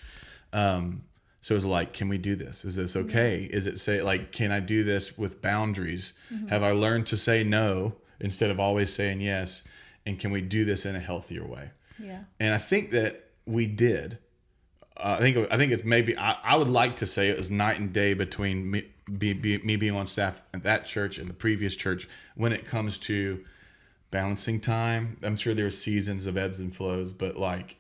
So it was like, can we do this? Is this okay? Is it say like, can I do this with boundaries? Have I learned to say no instead of always saying yes? And can we do this in a healthier way? Yeah. And I think that we did. I think it's maybe, I would like to say it was night and day between me being on staff at that church and the previous church when it comes to balancing time. I'm sure there are seasons of ebbs and flows, but like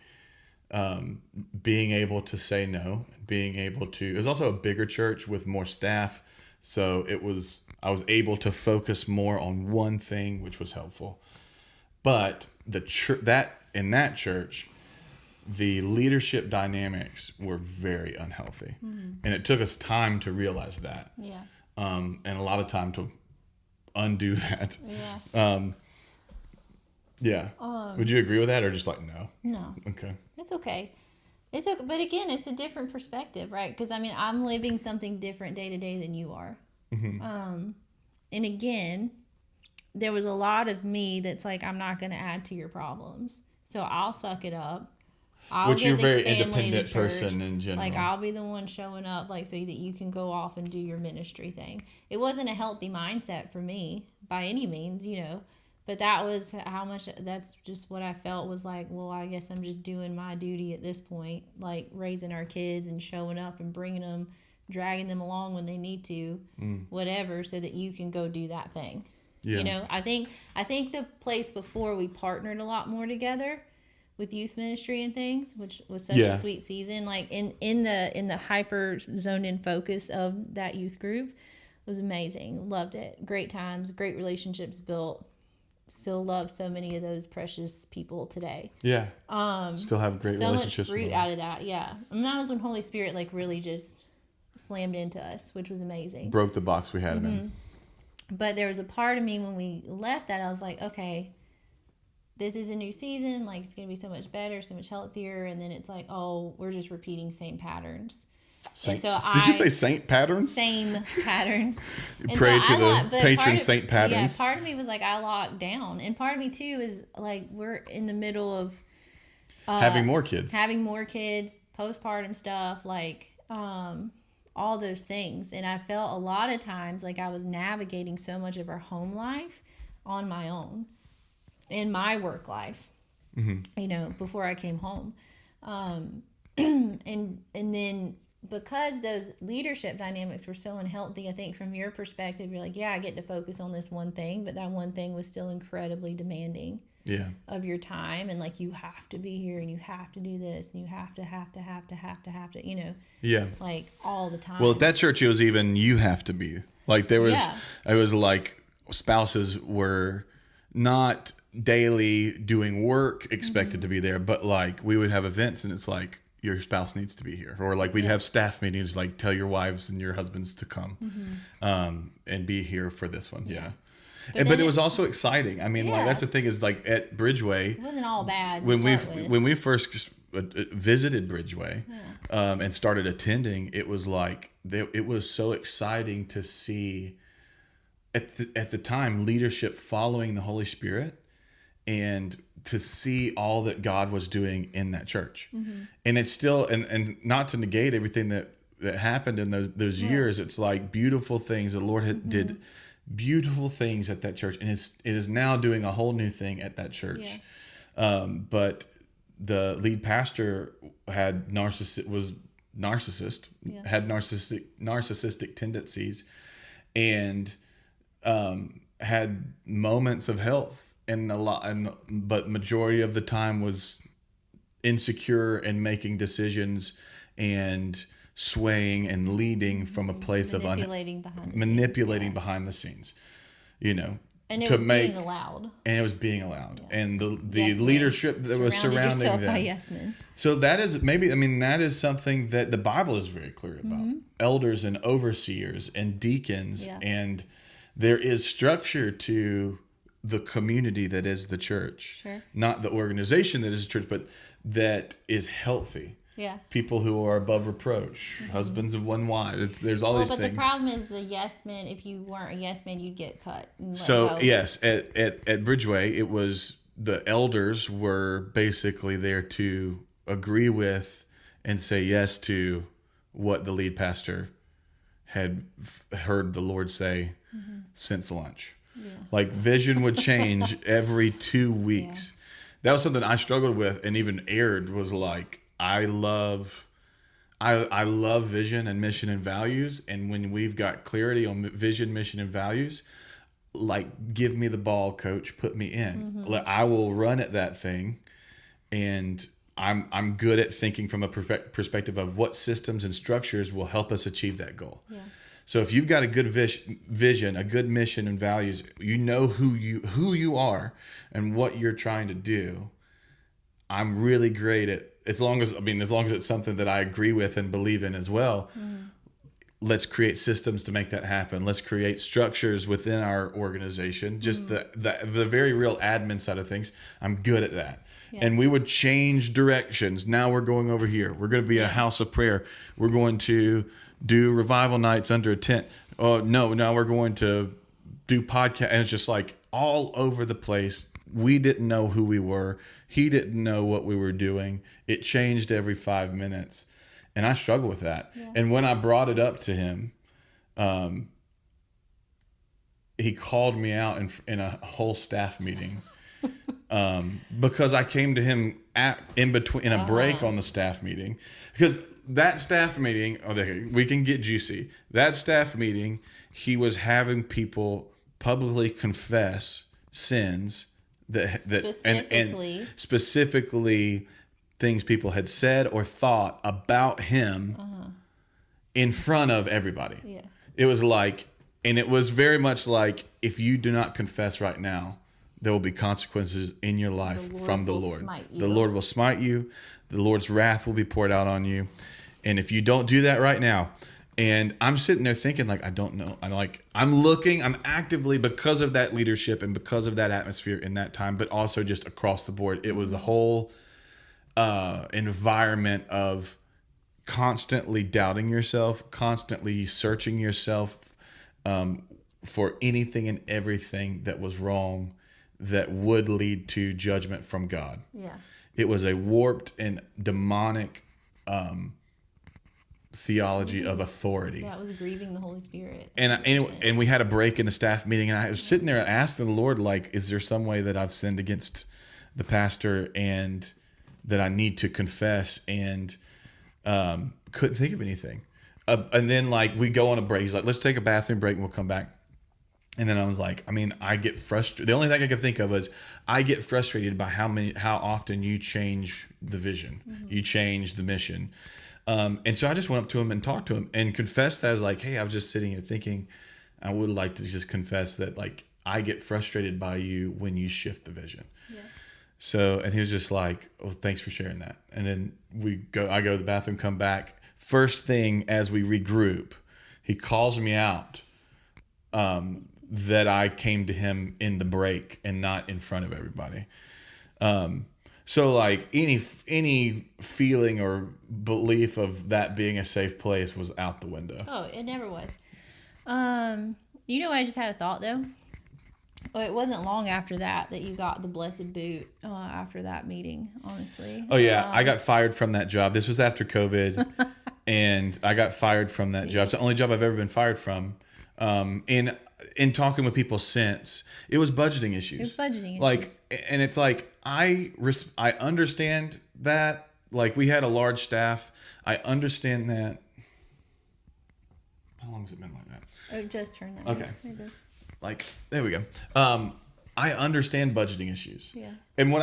being able to say no, it was also a bigger church with more staff. So I was able to focus more on one thing, which was helpful. But in that church, the leadership dynamics were very unhealthy. And it took us time to realize that. Yeah. And a lot of time to undo that. Yeah. Yeah. Would you agree with that, or just like no? No. Okay. It's okay. It's okay. But again, it's a different perspective, right? Because I mean, I'm living something different day to day than you are. And again, there was a lot of me that's like, I'm not going to add to your problems. So I'll suck it up. Which you're a very family independent to church. person in general. Like, I'll be the one showing up, like, so that you can go off and do your ministry thing. It wasn't a healthy mindset for me by any means, you know. But that was that's just what I felt was like, well, I guess I'm just doing my duty at this point, like raising our kids and showing up and bringing them, dragging them along when they need to, whatever, so that you can go do that thing. Yeah. You know, I think the place before we partnered a lot more together with youth ministry and things, which was such a sweet season. Like in the hyper zoned in focus of that youth group, it was amazing. Loved it. Great times, great relationships built. Still love so many of those precious people today. Yeah. Still have great relationships. So much fruit out of that. Yeah. And that was when Holy Spirit like really just slammed into us, which was amazing. Broke the box we had him in. But there was a part of me when we left that I was like, okay, this is a new season. Like, it's going to be so much better, so much healthier. And then it's like, oh, we're just repeating same patterns. Did you say saint patterns? Same patterns. Pray to the patron saint patterns. Yeah, part of me was like, I locked down. And part of me, too, is like, we're in the middle of having more kids, postpartum stuff, like all those things. And I felt a lot of times like I was navigating so much of our home life on my own in my work life, you know, before I came home. And then because those leadership dynamics were so unhealthy, I think from your perspective, you're like, yeah, I get to focus on this one thing, but that one thing was still incredibly demanding of your time. And like, you have to be here and you have to do this and you have to, you know, like all the time. Well, at that church, it was even, you have to be like, it was like spouses were not daily doing work expected to be there, but like we would have events and it's like, your spouse needs to be here, or like we'd have staff meetings, like tell your wives and your husbands to come and be here for this one. But it was also exciting. I mean, like that's the thing is like at Bridgeway, it wasn't all bad when we first visited Bridgeway and started attending, it was like it was so exciting to see at the time leadership following the Holy Spirit and to see all that God was doing in that church. And it's still, and not to negate everything that happened in those years, it's like beautiful things. The Lord did beautiful things at that church, and it is now doing a whole new thing at that church. But the lead pastor had narcissistic tendencies, and had moments of health. But majority of the time was insecure and making decisions and swaying and leading from a place of manipulating behind the scenes, you know. And it to was make, being allowed. and it was being allowed, Yeah. and the Yes, leadership that was surrounding yourself them. by yes men. So that is maybe, I mean, that is something that the Bible is very clear about. Elders and overseers and deacons, Yeah. and there is structure to the community that is the church. Sure. Not the organization that is the church, but that is healthy. Yeah. People who are above reproach, husbands of one wife. There's all these But things. the problem is the yes men. If you weren't a yes man, you'd get cut. And let So go. yes, at Bridgeway, it was the elders were basically there to agree with and say yes to what the lead pastor had heard the Lord say since lunch. Yeah. Like vision would change every 2 weeks. That was something I struggled with, and even aired was like, I love vision and mission and values, and when we've got clarity on vision, mission, and values, like, give me the ball, coach, put me in. I will run at that thing, and I'm good at thinking from a perspective of what systems and structures will help us achieve that goal. Yeah. So if you've got a good vision, a good mission and values, you know who you are and what you're trying to do. I'm really great at, as long as it's something that I agree with and believe in as well. Let's create systems to make that happen. Let's create structures within our organization. Just the very real admin side of things. I'm good at that. Yeah. And we would change directions. Now we're going over here. We're going to be a house of prayer. We're going to do revival nights under a tent. Oh no, now we're going to do podcast. And it's just like all over the place. We didn't know who we were. He didn't know what we were doing. It changed every 5 minutes. And I struggle with that. Yeah. And when I brought it up to him, he called me out in a whole staff meeting because I came to him in a break on the staff meeting. Because that staff meeting, we can get juicy. That staff meeting, he was having people publicly confess sins specifically things people had said or thought about him in front of everybody. Yeah. It was like, and it was very much like, if you do not confess right now, there will be consequences in your life from the Lord. The Lord will smite you. The Lord's wrath will be poured out on you. And if you don't do that right now, and I'm sitting there thinking, like, I don't know. I'm actively, because of that leadership and because of that atmosphere in that time, but also just across the board. It was a whole environment of constantly doubting yourself, constantly searching yourself for anything and everything that was wrong that would lead to judgment from God. Yeah. It was a warped and demonic theology of authority. That was grieving the Holy Spirit. And we had a break in the staff meeting, and I was sitting there asking the Lord, like, is there some way that I've sinned against the pastor and that I need to confess? And couldn't think of anything. And then, like, we go on a break. He's like, let's take a bathroom break and we'll come back. And then I was like, I get frustrated. The only thing I could think of was I get frustrated by how often you change the vision, you change the mission. And so I just went up to him and talked to him and confessed that I was like, hey, I was just sitting here thinking, I would like to just confess that, like, I get frustrated by you when you shift the vision. Yeah. So, and he was just like, oh, thanks for sharing that. And then I go to the bathroom, come back. First thing as we regroup, he calls me out that I came to him in the break and not in front of everybody. So, like, any feeling or belief of that being a safe place was out the window. Oh, it never was. I just had a thought, though. Well, it wasn't long after that you got the blessed boot after that meeting, honestly. Oh, yeah. I got fired from that job. This was after COVID, and I got fired from that job. It's the only job I've ever been fired from. In talking with people since, it was budgeting issues. Like, and it's like, I understand that. Like, we had a large staff. I understand that. How long has it been like that? Oh, just turned that. Okay. There it is. Like, there we go. I understand budgeting issues. Yeah. And what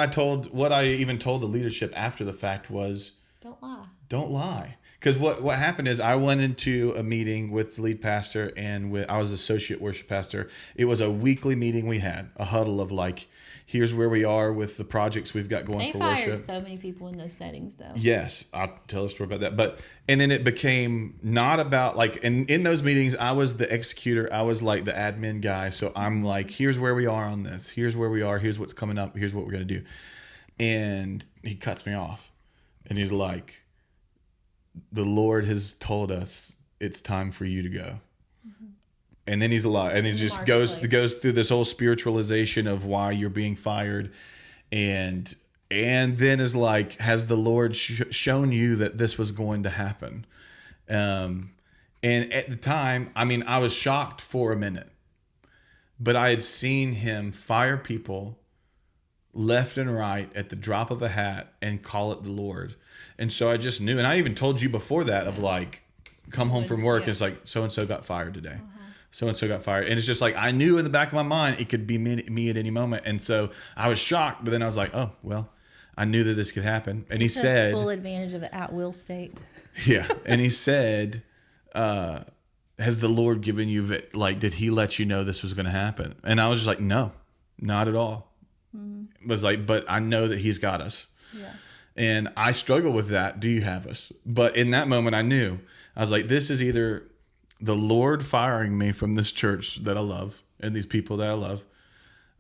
I even told the leadership after the fact was, don't lie. Don't lie. Because what happened is I went into a meeting with the lead pastor and I was associate worship pastor. It was a weekly meeting we had, a huddle of like, here's where we are with the projects we've got going for worship. They fired so many people in those settings, though. Yes, I'll tell a story about that. And then it became not about like, and in those meetings, I was the executor. I was like the admin guy. So I'm like, here's where we are on this. Here's where we are. Here's what's coming up. Here's what we're going to do. And he cuts me off and he's like, the Lord has told us it's time for you to go. Mm-hmm. And then he's alive, and he just goes through this whole spiritualization of why you're being fired. And then is like, has the Lord shown you that this was going to happen? And at the time, I mean, I was shocked for a minute, but I had seen him fire people left and right at the drop of a hat and call it the Lord. And so I just knew, and I even told you before that of like, come home from work, and it's like, so-and-so got fired today. So-and-so got fired. And it's just like, I knew in the back of my mind, it could be me at any moment. And so I was shocked, but then I was like, oh, well, I knew that this could happen. And he said, full advantage of an at-will state. Yeah. And he said, has the Lord given you, like, did he let you know this was going to happen? And I was just like, no, not at all. It was like, but I know that he's got us. Yeah. And I struggle with that. Do you have us? But in that moment, I knew. I was like, this is either the Lord firing me from this church that I love and these people that I love,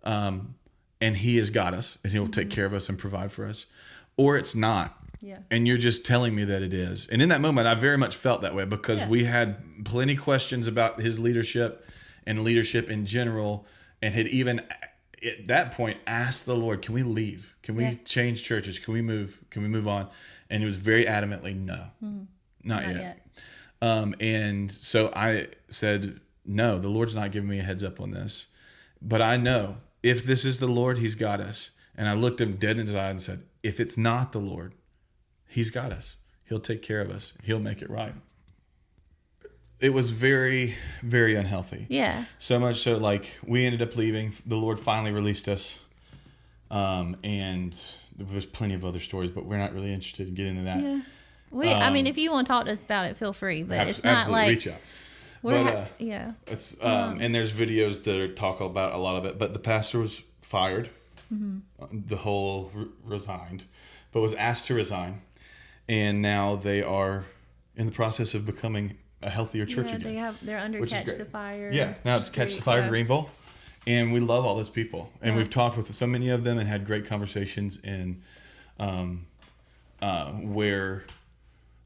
and he has got us and he'll take care of us and provide for us, or it's not. Yeah. And you're just telling me that it is. And in that moment, I very much felt that way because we had plenty questions about his leadership and leadership in general, and had even at that point asked the Lord, can we leave? Can we change churches? Can we move on? And he was very adamantly, no, not yet. And so I said, no, the Lord's not giving me a heads up on this, but I know if this is the Lord, he's got us. And I looked him dead in his eye and said, if it's not the Lord, he's got us. He'll take care of us. He'll make it right. It was very, very unhealthy. Yeah. So much so, like, we ended up leaving. The Lord finally released us. And there was plenty of other stories, but we're not really interested in getting into that. Yeah. I mean, if you want to talk to us about it, feel free. But it's not like reach out. But it's and there's videos that talk about a lot of it. But the pastor was fired. Mm-hmm. The whole resigned, but was asked to resign, and now they are in the process of becoming a healthier church again. They're under Catch the Fire. Yeah, now it's Catch the Fire Greenville, and we love all those people, and we've talked with so many of them and had great conversations in where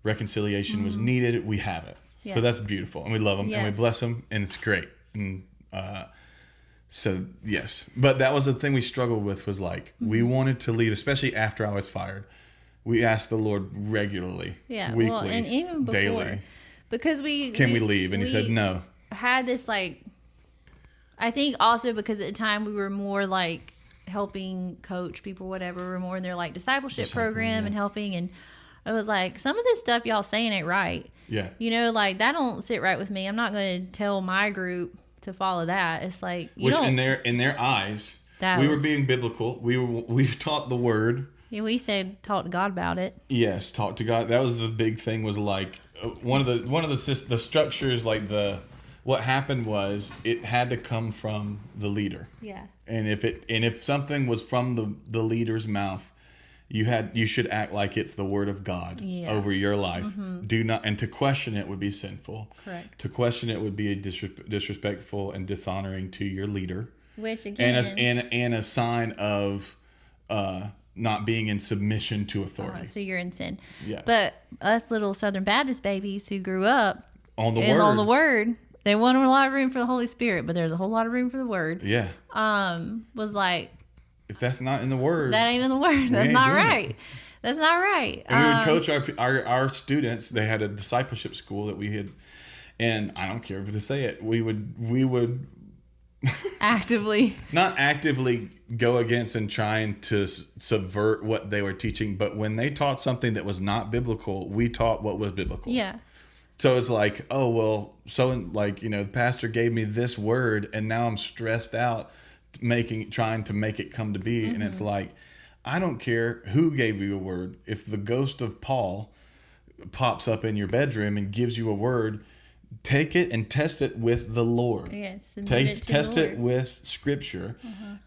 reconciliation was needed. We have it, so that's beautiful, and we love them and we bless them, and it's great. And so yes, but that was the thing we struggled with, was like we wanted to leave, especially after I was fired. We asked the Lord regularly, weekly, and even before, daily, because we leave, and he said no. Had this, like, I think also because at the time we were more like helping coach people, whatever. We're more in their like discipleship program and helping, and I was like, some of this stuff y'all saying ain't right. Yeah, you know, like that don't sit right with me. I'm not going to tell my group to follow that. It's like in their eyes, we were being biblical. We taught the word. Yeah, we said talk to God about it. Yes, talk to God. That was the big thing. Was like one of the structures. Like what happened was it had to come from the leader. Yeah. And if something was from the leader's mouth, you should act like it's the word of God over your life. Mm-hmm. Do not, and to question it would be sinful. Correct. To question it would be disrespectful and dishonoring to your leader. Which again, and a sign of not being in submission to authority. So you're in sin. Yeah. But us little Southern Baptist babies who grew up on the word, they wanted a lot of room for the Holy Spirit, but there's a whole lot of room for the word. Yeah. Was like, if that's not in the word, that ain't in the word. That's not right. That's not right. And we would coach our students. They had a discipleship school that we had, and I don't care to say it. We would not actively go against and trying to subvert what they were teaching, but when they taught something that was not biblical, we taught what was biblical. Yeah. So it's like, oh well, the pastor gave me this word, and now I'm stressed out trying to make it come to be. Mm-hmm. And it's like, I don't care who gave you a word. If the ghost of Paul pops up in your bedroom and gives you a word, take it and test it with the Lord. Yes, Test it with Scripture.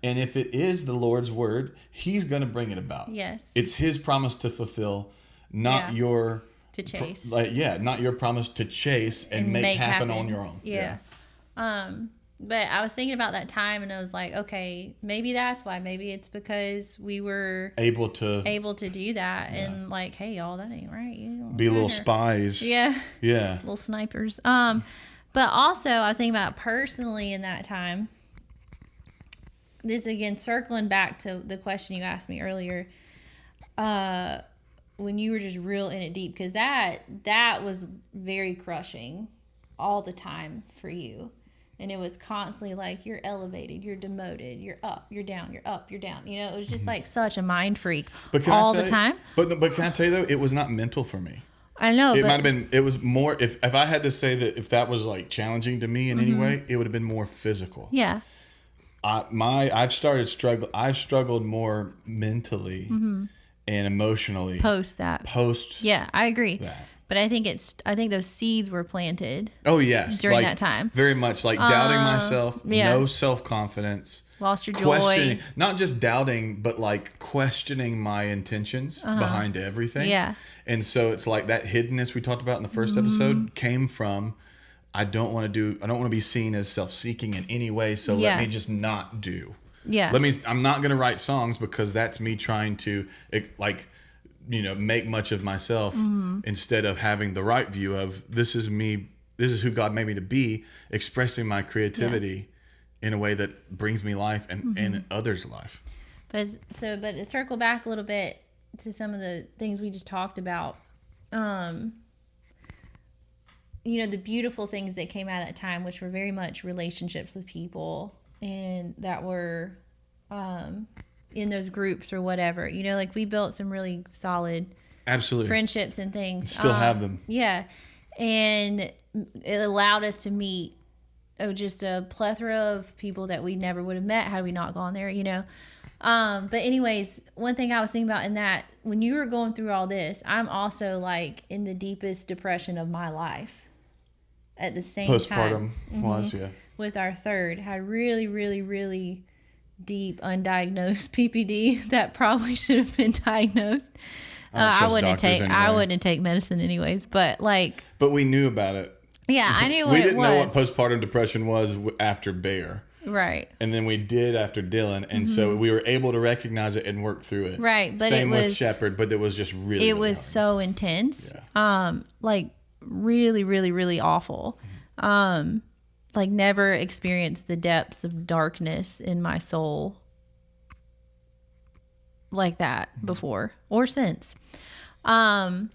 And if it is the Lord's word, He's going to bring it about. Yes. It's His promise to fulfill, not your... To chase. Not your promise to chase and make happen on your own. Yeah. But I was thinking about that time, and I was like, okay, maybe that's why. Maybe it's because we were able to do that, and like, hey, y'all, that ain't right. You don't be little spies. Yeah. Yeah. Little snipers. But also, I was thinking about personally in that time. This again, circling back to the question you asked me earlier. When you were just real in it deep, because that was very crushing all the time for you. And it was constantly like, you're elevated, you're demoted, you're up, you're down, you're up, you're down. You know, it was just like such a mind freak all the time. But can I tell you though, it was not mental for me. I know. It might have been, it was more, if I had to say that if that was like challenging to me in any way, it would have been more physical. Yeah. I've struggled more mentally and emotionally. Post that. Yeah, I agree. That. But I think those seeds were planted. Oh yes, during that time, very much like doubting myself, no self-confidence, lost your joy, not just doubting, but like questioning my intentions behind everything. Yeah, and so it's like that hiddenness we talked about in the first episode came from I don't want to be seen as self-seeking in any way. So let me just not do. Yeah, I'm not going to write songs because that's me trying to make much of myself instead of having the right view of this is me, this is who God made me to be, expressing my creativity in a way that brings me life and others' life. But to circle back a little bit to some of the things we just talked about, the beautiful things that came out at that time, which were very much relationships with people and that were in those groups or whatever, like we built some really solid friendships and things. Still have them. Yeah. And it allowed us to meet just a plethora of people that we never would have met had we not gone there, But anyways, one thing I was thinking about in that, when you were going through all this, I'm also like in the deepest depression of my life at the same time. Postpartum with our third, had really, really, really deep undiagnosed PPD that probably should have been diagnosed. I wouldn't take medicine anyways, but we knew about it. Yeah, I knew we didn't know what postpartum depression was after Bear. Right. And then we did after Dylan. And so we were able to recognize it and work through it. Right. But Same with Shepherd, but it was just really, it was so intense. Yeah. Really, really, really awful. Never experienced the depths of darkness in my soul like that before or since. But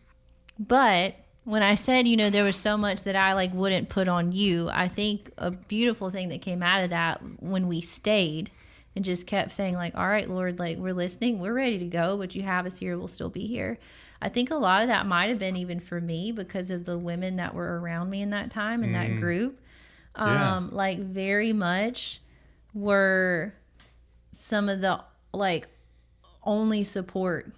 when I said, there was so much that I wouldn't put on you, I think a beautiful thing that came out of that when we stayed and just kept saying all right, Lord, we're listening, we're ready to go, but you have us here, we'll still be here. I think a lot of that might have been even for me because of the women that were around me in that time in that group. Very much were some of the only support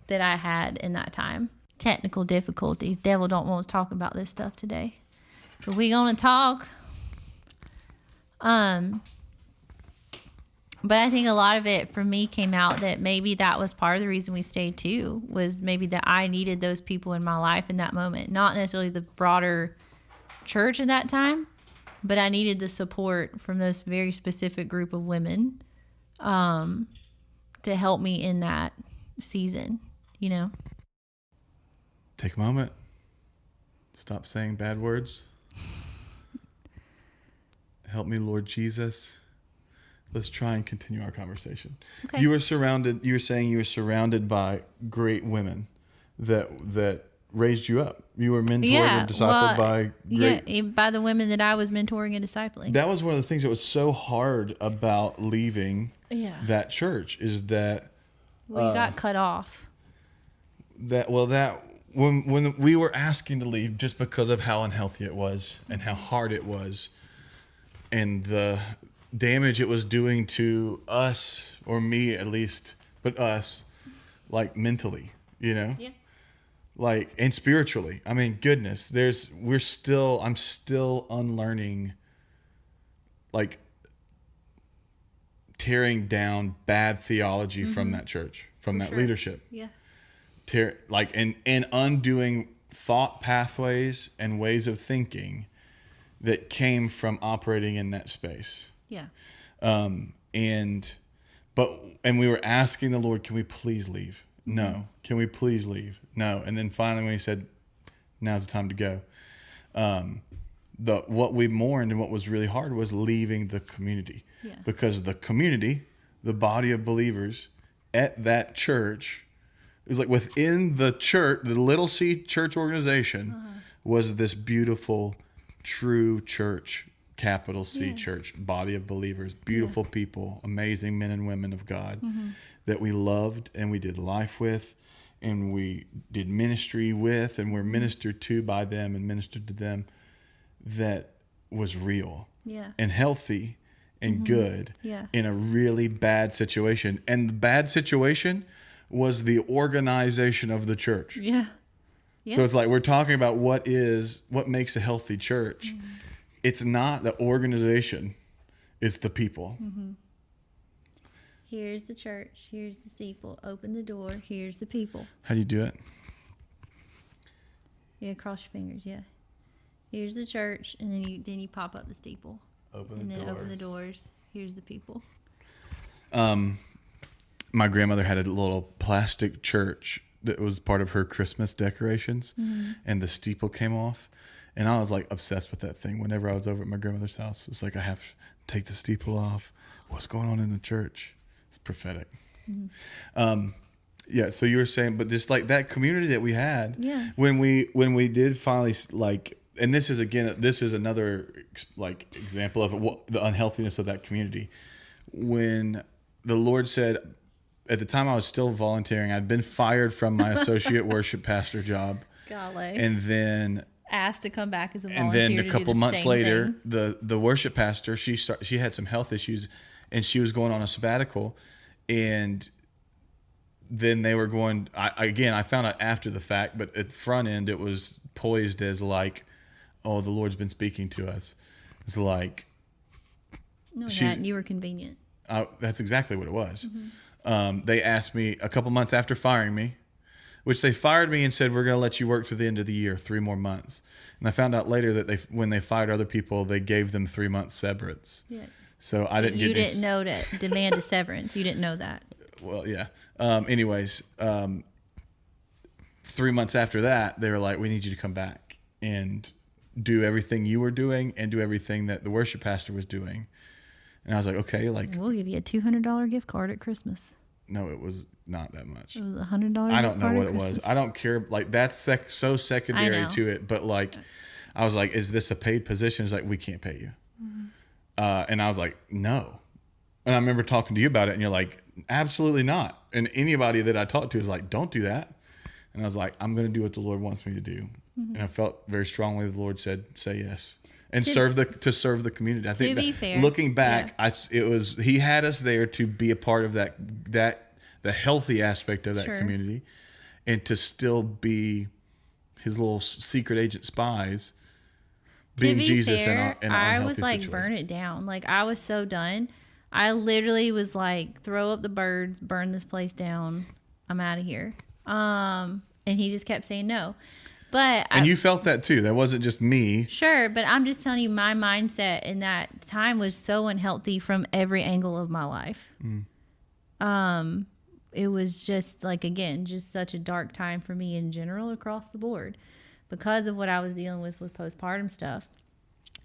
that I had in that time. Technical difficulties. Devil don't want to talk about this stuff today, but we gonna talk. But I think a lot of it for me came out that maybe that was part of the reason we stayed too, was maybe that I needed those people in my life in that moment, not necessarily the broader church at that time, but I needed the support from this very specific group of women to help me in that season, Take a moment. Stop saying bad words. Help me, Lord Jesus. Let's try and continue our conversation. Okay. You were saying you were surrounded by great women that raised you up. You were mentored and discipled by by the women that I was mentoring and discipling. That was one of the things that was so hard about leaving that church, is that we got cut off. When we were asking to leave just because of how unhealthy it was and how hard it was and the damage it was doing to us, or me at least, but us, mentally, Yeah. like, and spiritually. I mean, goodness, I'm still unlearning, like, tearing down bad theology from that church, from that leadership. Yeah. And undoing thought pathways and ways of thinking that came from operating in that space. Yeah. And we were asking the Lord, can we please leave? No. Can we please leave? No. And then finally when he said, now's the time to go. What we mourned and what was really hard was leaving the community. Yeah. Because the community, the body of believers at that church, is like within the church, the Little C church organization was this beautiful, true church, capital C church, body of believers, beautiful people, amazing men and women of God that we loved and we did life with and we did ministry with and were ministered to by them and ministered to them, that was real and healthy and good in a really bad situation. And the bad situation was the organization of the church. Yeah. So it's like we're talking about what makes a healthy church. It's not the organization, it's the people. Here's the church, here's the steeple. Open the door, here's the people. How do you do it? Yeah, cross your fingers, yeah. Here's the church, and then you pop up the steeple. Open the doors. Here's the people. My grandmother had a little plastic church that was part of her Christmas decorations, and the steeple came off. And I was like obsessed with that thing. Whenever I was over at my grandmother's house, it's like, I have to take the steeple off. What's going on in the church? It's prophetic. Yeah. So you were saying, but just like that community that we had, when we did finally, like, and this is another like example of the unhealthiness of that community. When the Lord said, at the time I was still volunteering, I'd been fired from my associate worship pastor job. Golly. And then asked to come back as a volunteer. And then a couple months later, the worship pastor, she had some health issues and she was going on a sabbatical, and then they were going, I found out after the fact, but at the front end it was poised as like, oh, the Lord's been speaking to us. It's like, no, that you were convenient. That's exactly what it was. They asked me a couple months after firing me, which they fired me and said, we're going to let you work through the end of the year, 3 more months. And I found out later that when they fired other people, they gave them 3 months severance. Yeah. So I didn't You didn't know to demand a severance. You didn't know that. Well, yeah. Anyways, 3 months after that, they were like, we need you to come back and do everything you were doing and do everything that the worship pastor was doing. And I was like, okay, like, we'll give you a $200 gift card at Christmas. No, it was not that much. It was $100. I don't know what it was. I don't care. Like, that's so secondary to it. But like, I was like, is this a paid position? It's like, we can't pay you. And I was like, no. And I remember talking to you about it, and you're like, absolutely not. And anybody that I talked to is like, don't do that. And I was like, I'm going to do what the Lord wants me to do. And I felt very strongly the Lord said, say yes. And serve the community. I think to be fair, looking back, he had us there to be a part of the healthy aspect of that community, and to still be his little secret agent spies, being Jesus in an unhealthy I was like, situation. burn it down. Like, I was so done. I literally was like, throw up the birds, burn this place down. I'm out of here. And he just kept saying no. And you felt that too. That wasn't just me. Sure, but I'm just telling you, my mindset in that time was so unhealthy from every angle of my life. It was just like, again, just such a dark time for me in general across the board because of what I was dealing with postpartum stuff.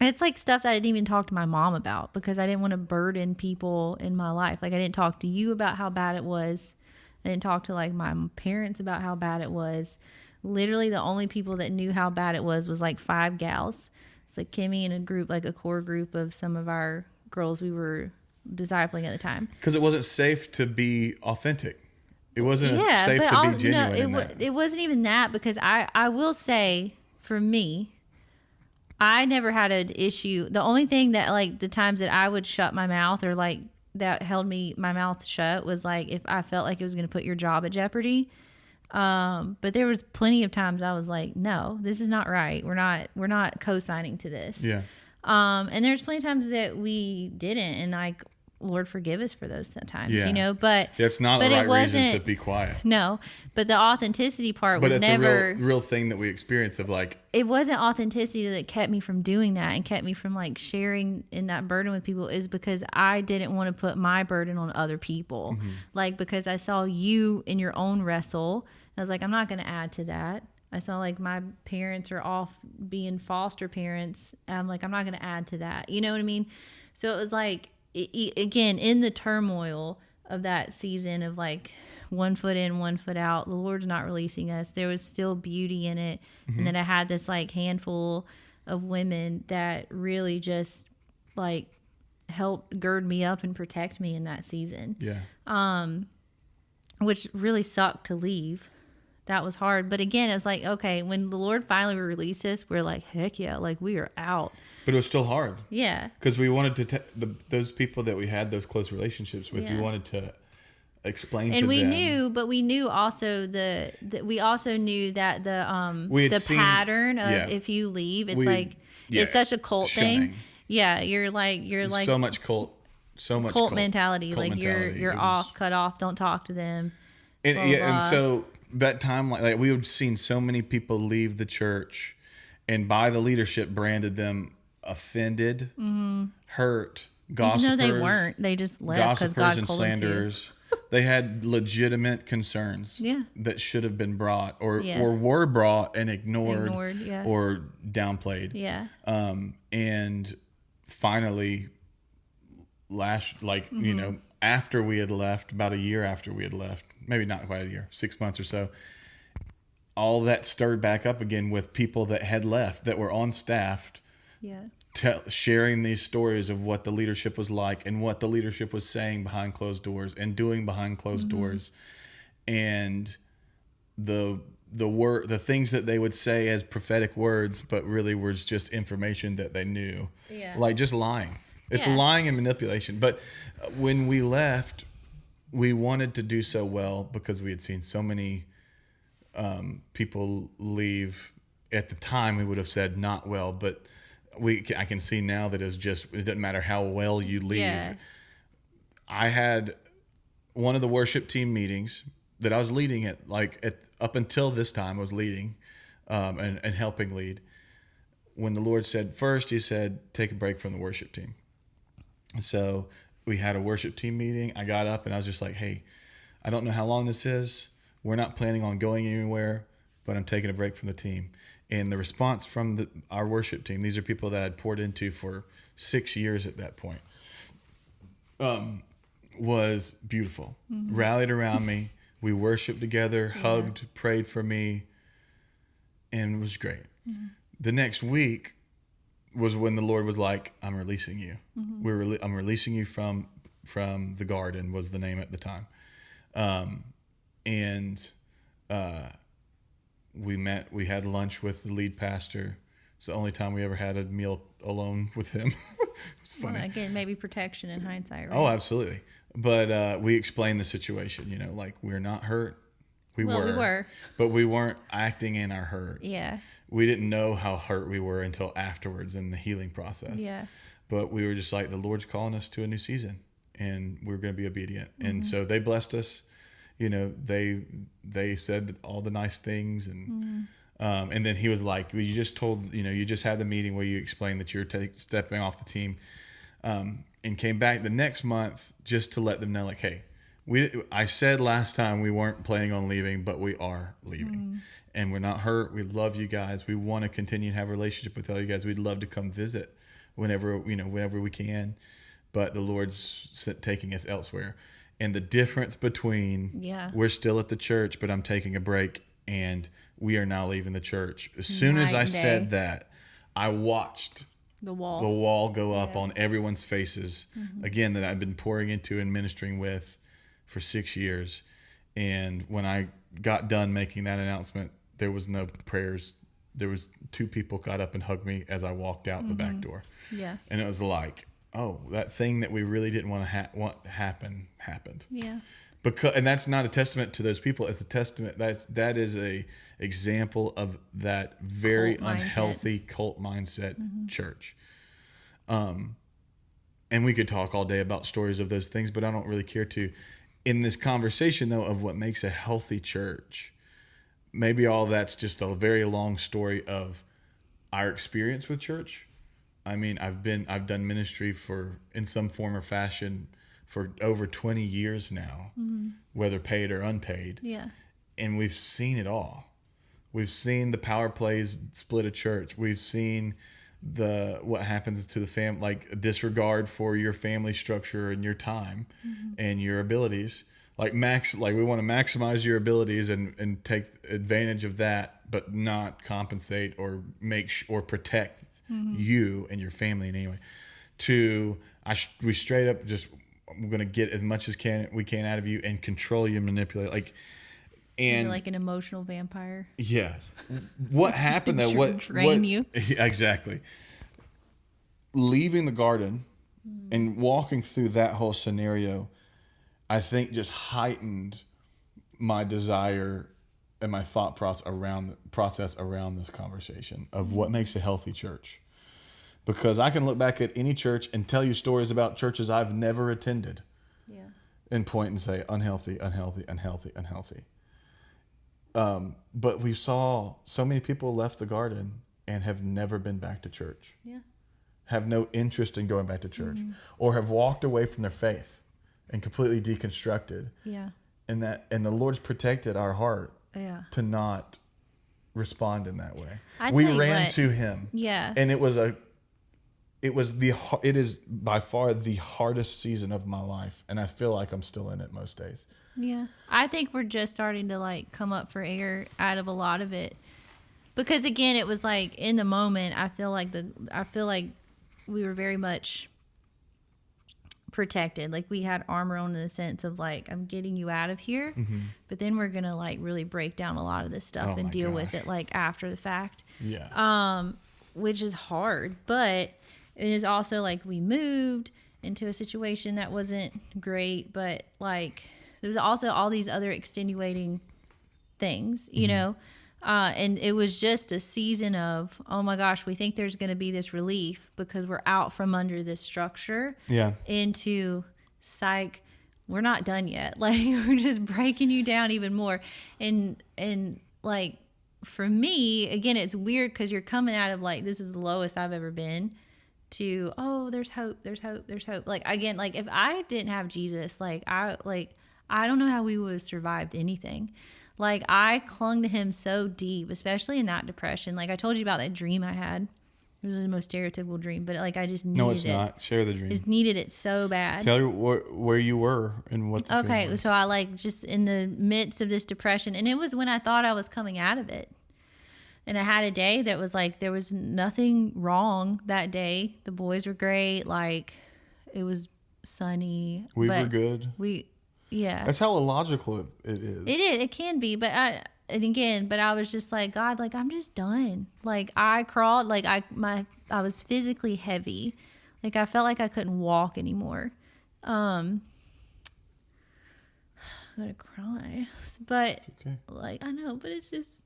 It's like stuff that I didn't even talk to my mom about because I didn't want to burden people in my life. Like, I didn't talk to you about how bad it was. I didn't talk to like my parents about how bad it was. Literally the only people that knew how bad it was like 5 gals. It's like Kimmy and a group, like a core group of some of our girls we were discipling at the time. Because it wasn't safe to be authentic. It wasn't safe to be genuine. No, it wasn't even that, because I will say, for me, I never had an issue. The only thing that, like, the times that I would shut my mouth, or like that held my mouth shut, was like if I felt like it was going to put your job at jeopardy. But there was plenty of times I was like, no, this is not right. We're not co-signing to this. Yeah. And there's plenty of times that we didn't, and like, Lord forgive us for those times, Yeah. you know, but That's not the but right it reason wasn't, to be quiet. no, but the authenticity part But was it's never, a real thing that we experience of like, it wasn't authenticity that kept me from doing that and kept me from like sharing in that burden with people, is because I didn't want to put my burden on other people. Like, because I saw you in your own wrestle, I was like, I'm not going to add to that. I saw like my parents are off being foster parents. I'm like, I'm not going to add to that. You know what I mean? So it was like, again, in the turmoil of that season of like 1 foot in, 1 foot out, the Lord's not releasing us. There was still beauty in it. And then I had this like handful of women that really just like helped gird me up and protect me in that season. yeah. Which really sucked to leave. That was hard. But again, it was like, okay, when the Lord finally released us, we're like, heck yeah, like we are out. But it was still hard. Yeah. Because we wanted to, those people that we had those close relationships with, we wanted to explain and to we them. knew, but we knew also we also knew that the seen, pattern of if you leave, it's it's such a cult thing. Yeah. You're like so much cult mentality. Like mentality. you're off, cut off, don't talk to them. And, blah, blah, blah. And so that time, like we had seen so many people leave the church and by the leadership branded them offended, hurt, gossipers. No, they weren't. They just left because God and told them to. slanderers. They had legitimate concerns that should have been brought or were brought and ignored or downplayed. Yeah. And finally, you know, after we had left, about a year after we had left, maybe not quite a year, 6 months or so, all that stirred back up again with people that had left, that were on staff, sharing these stories of what the leadership was like and what the leadership was saying behind closed doors and doing behind closed doors. And the things that they would say as prophetic words, but really was just information that they knew. Yeah. Like just lying. It's lying and manipulation. But when we left, we wanted to do so well because we had seen so many people leave. At the time, we would have said not well, but I can see now that it doesn't matter how well you leave. Yeah. I had one of the worship team meetings that I was leading up until this time I was leading and helping lead. When the Lord said, first, he said, take a break from the worship team. So we had a worship team meeting. I got up and I was just like, hey, I don't know how long this is. We're not planning on going anywhere, but I'm taking a break from the team. And the response from our worship team, these are people that I'd poured into for 6 years at that point, was beautiful. Rallied around me. We worshiped together, hugged, prayed for me, and it was great. The next week was when the Lord was like, I'm releasing you. I'm releasing you from the garden was the name at the time. We had lunch with the lead pastor. It's the only time we ever had a meal alone with him. It's funny. Well, again, maybe protection in hindsight, right? Oh, absolutely. But we explained the situation, you know, like we're not hurt. We were. But we weren't acting in our hurt. Yeah. We didn't know how hurt we were until afterwards in the healing process. Yeah. But we were just like, the Lord's calling us to a new season and we're going to be obedient. And so they blessed us. You know, they said all the nice things and then he was like, well, you just had the meeting where you explained that you're stepping off the team, and came back the next month just to let them know, like, hey, I said last time we weren't planning on leaving, but we are leaving, and we're not hurt. We love you guys. We want to continue to have a relationship with all you guys. We'd love to come visit whenever we can, but the Lord's taking us elsewhere. And the difference between we're still at the church, but I'm taking a break, and we are now leaving the church. As soon as I said that, I watched the wall go up on everyone's faces, again, that I've been pouring into and ministering with for 6 years. And when I got done making that announcement, there was no prayers. There was 2 people got up and hugged me as I walked out the back door. Yeah. And it was like, oh, that thing that we really didn't want to happen happened. Yeah. And that's not a testament to those people. It's a testament that is a example of that very unhealthy cult mindset church. And we could talk all day about stories of those things, but I don't really care to. In this conversation, though, of what makes a healthy church, maybe all that's just a very long story of our experience with church. I mean, I've done ministry in some form or fashion for over 20 years now, whether paid or unpaid. Yeah. And we've seen it all. We've seen the power plays split a church. We've seen what happens to the family, like a disregard for your family structure and your time and your abilities. Like we want to maximize your abilities and take advantage of that, but not compensate or or protect you and your family in any way. We straight up just, we're going to get as much as we can out of you and control you and manipulate. And you're like an emotional vampire. Yeah. What happened though? Drain you. Exactly. Leaving the garden and walking through that whole scenario, I think just heightened my desire and my thought process around this conversation of what makes a healthy church. Because I can look back at any church and tell you stories about churches I've never attended. Yeah. And point and say unhealthy, unhealthy, unhealthy, unhealthy. But we saw so many people left the garden and have never been back to church. Yeah. Have no interest in going back to church, or have walked away from their faith and completely deconstructed. Yeah. And the Lord's protected our heart to not respond in that way. We ran to Him. Yeah. And it is by far the hardest season of my life, and I feel like I'm still in it most days. Yeah. I think we're just starting to like come up for air out of a lot of it. Because again, it was like in the moment, I feel like we were very much protected. Like we had armor on in the sense of like, I'm getting you out of here, but then we're going to like really break down a lot of this stuff and deal with it like after the fact. Yeah. Which is hard, but it is also like we moved into a situation that wasn't great, but like there's also all these other extenuating things, you know? And it was just a season of, oh my gosh, we think there's going to be this relief because we're out from under this structure into psych. We're not done yet. Like we're just breaking you down even more. And like for me, again, it's weird because you're coming out of like, this is the lowest I've ever been to, oh, there's hope. There's hope. There's hope. Like again, like if I didn't have Jesus, I don't know how we would have survived anything. Like I clung to Him so deep, especially in that depression. Like I told you about that dream I had. It was the most stereotypical dream, but like I just needed it. No, it's not. Share the dream. Just needed it so bad. Tell her where you were and what the dream was. So I like just in the midst of this depression, and it was when I thought I was coming out of it. And I had a day that was like, there was nothing wrong that day. The boys were great. Like it was sunny. We were good. Yeah. That's how illogical it is. It is. It can be. But I was just like, God, like, I'm just done. Like, I crawled. Like, I was physically heavy. Like, I felt like I couldn't walk anymore. I'm going to cry. But, okay. Like, I know, but it's just...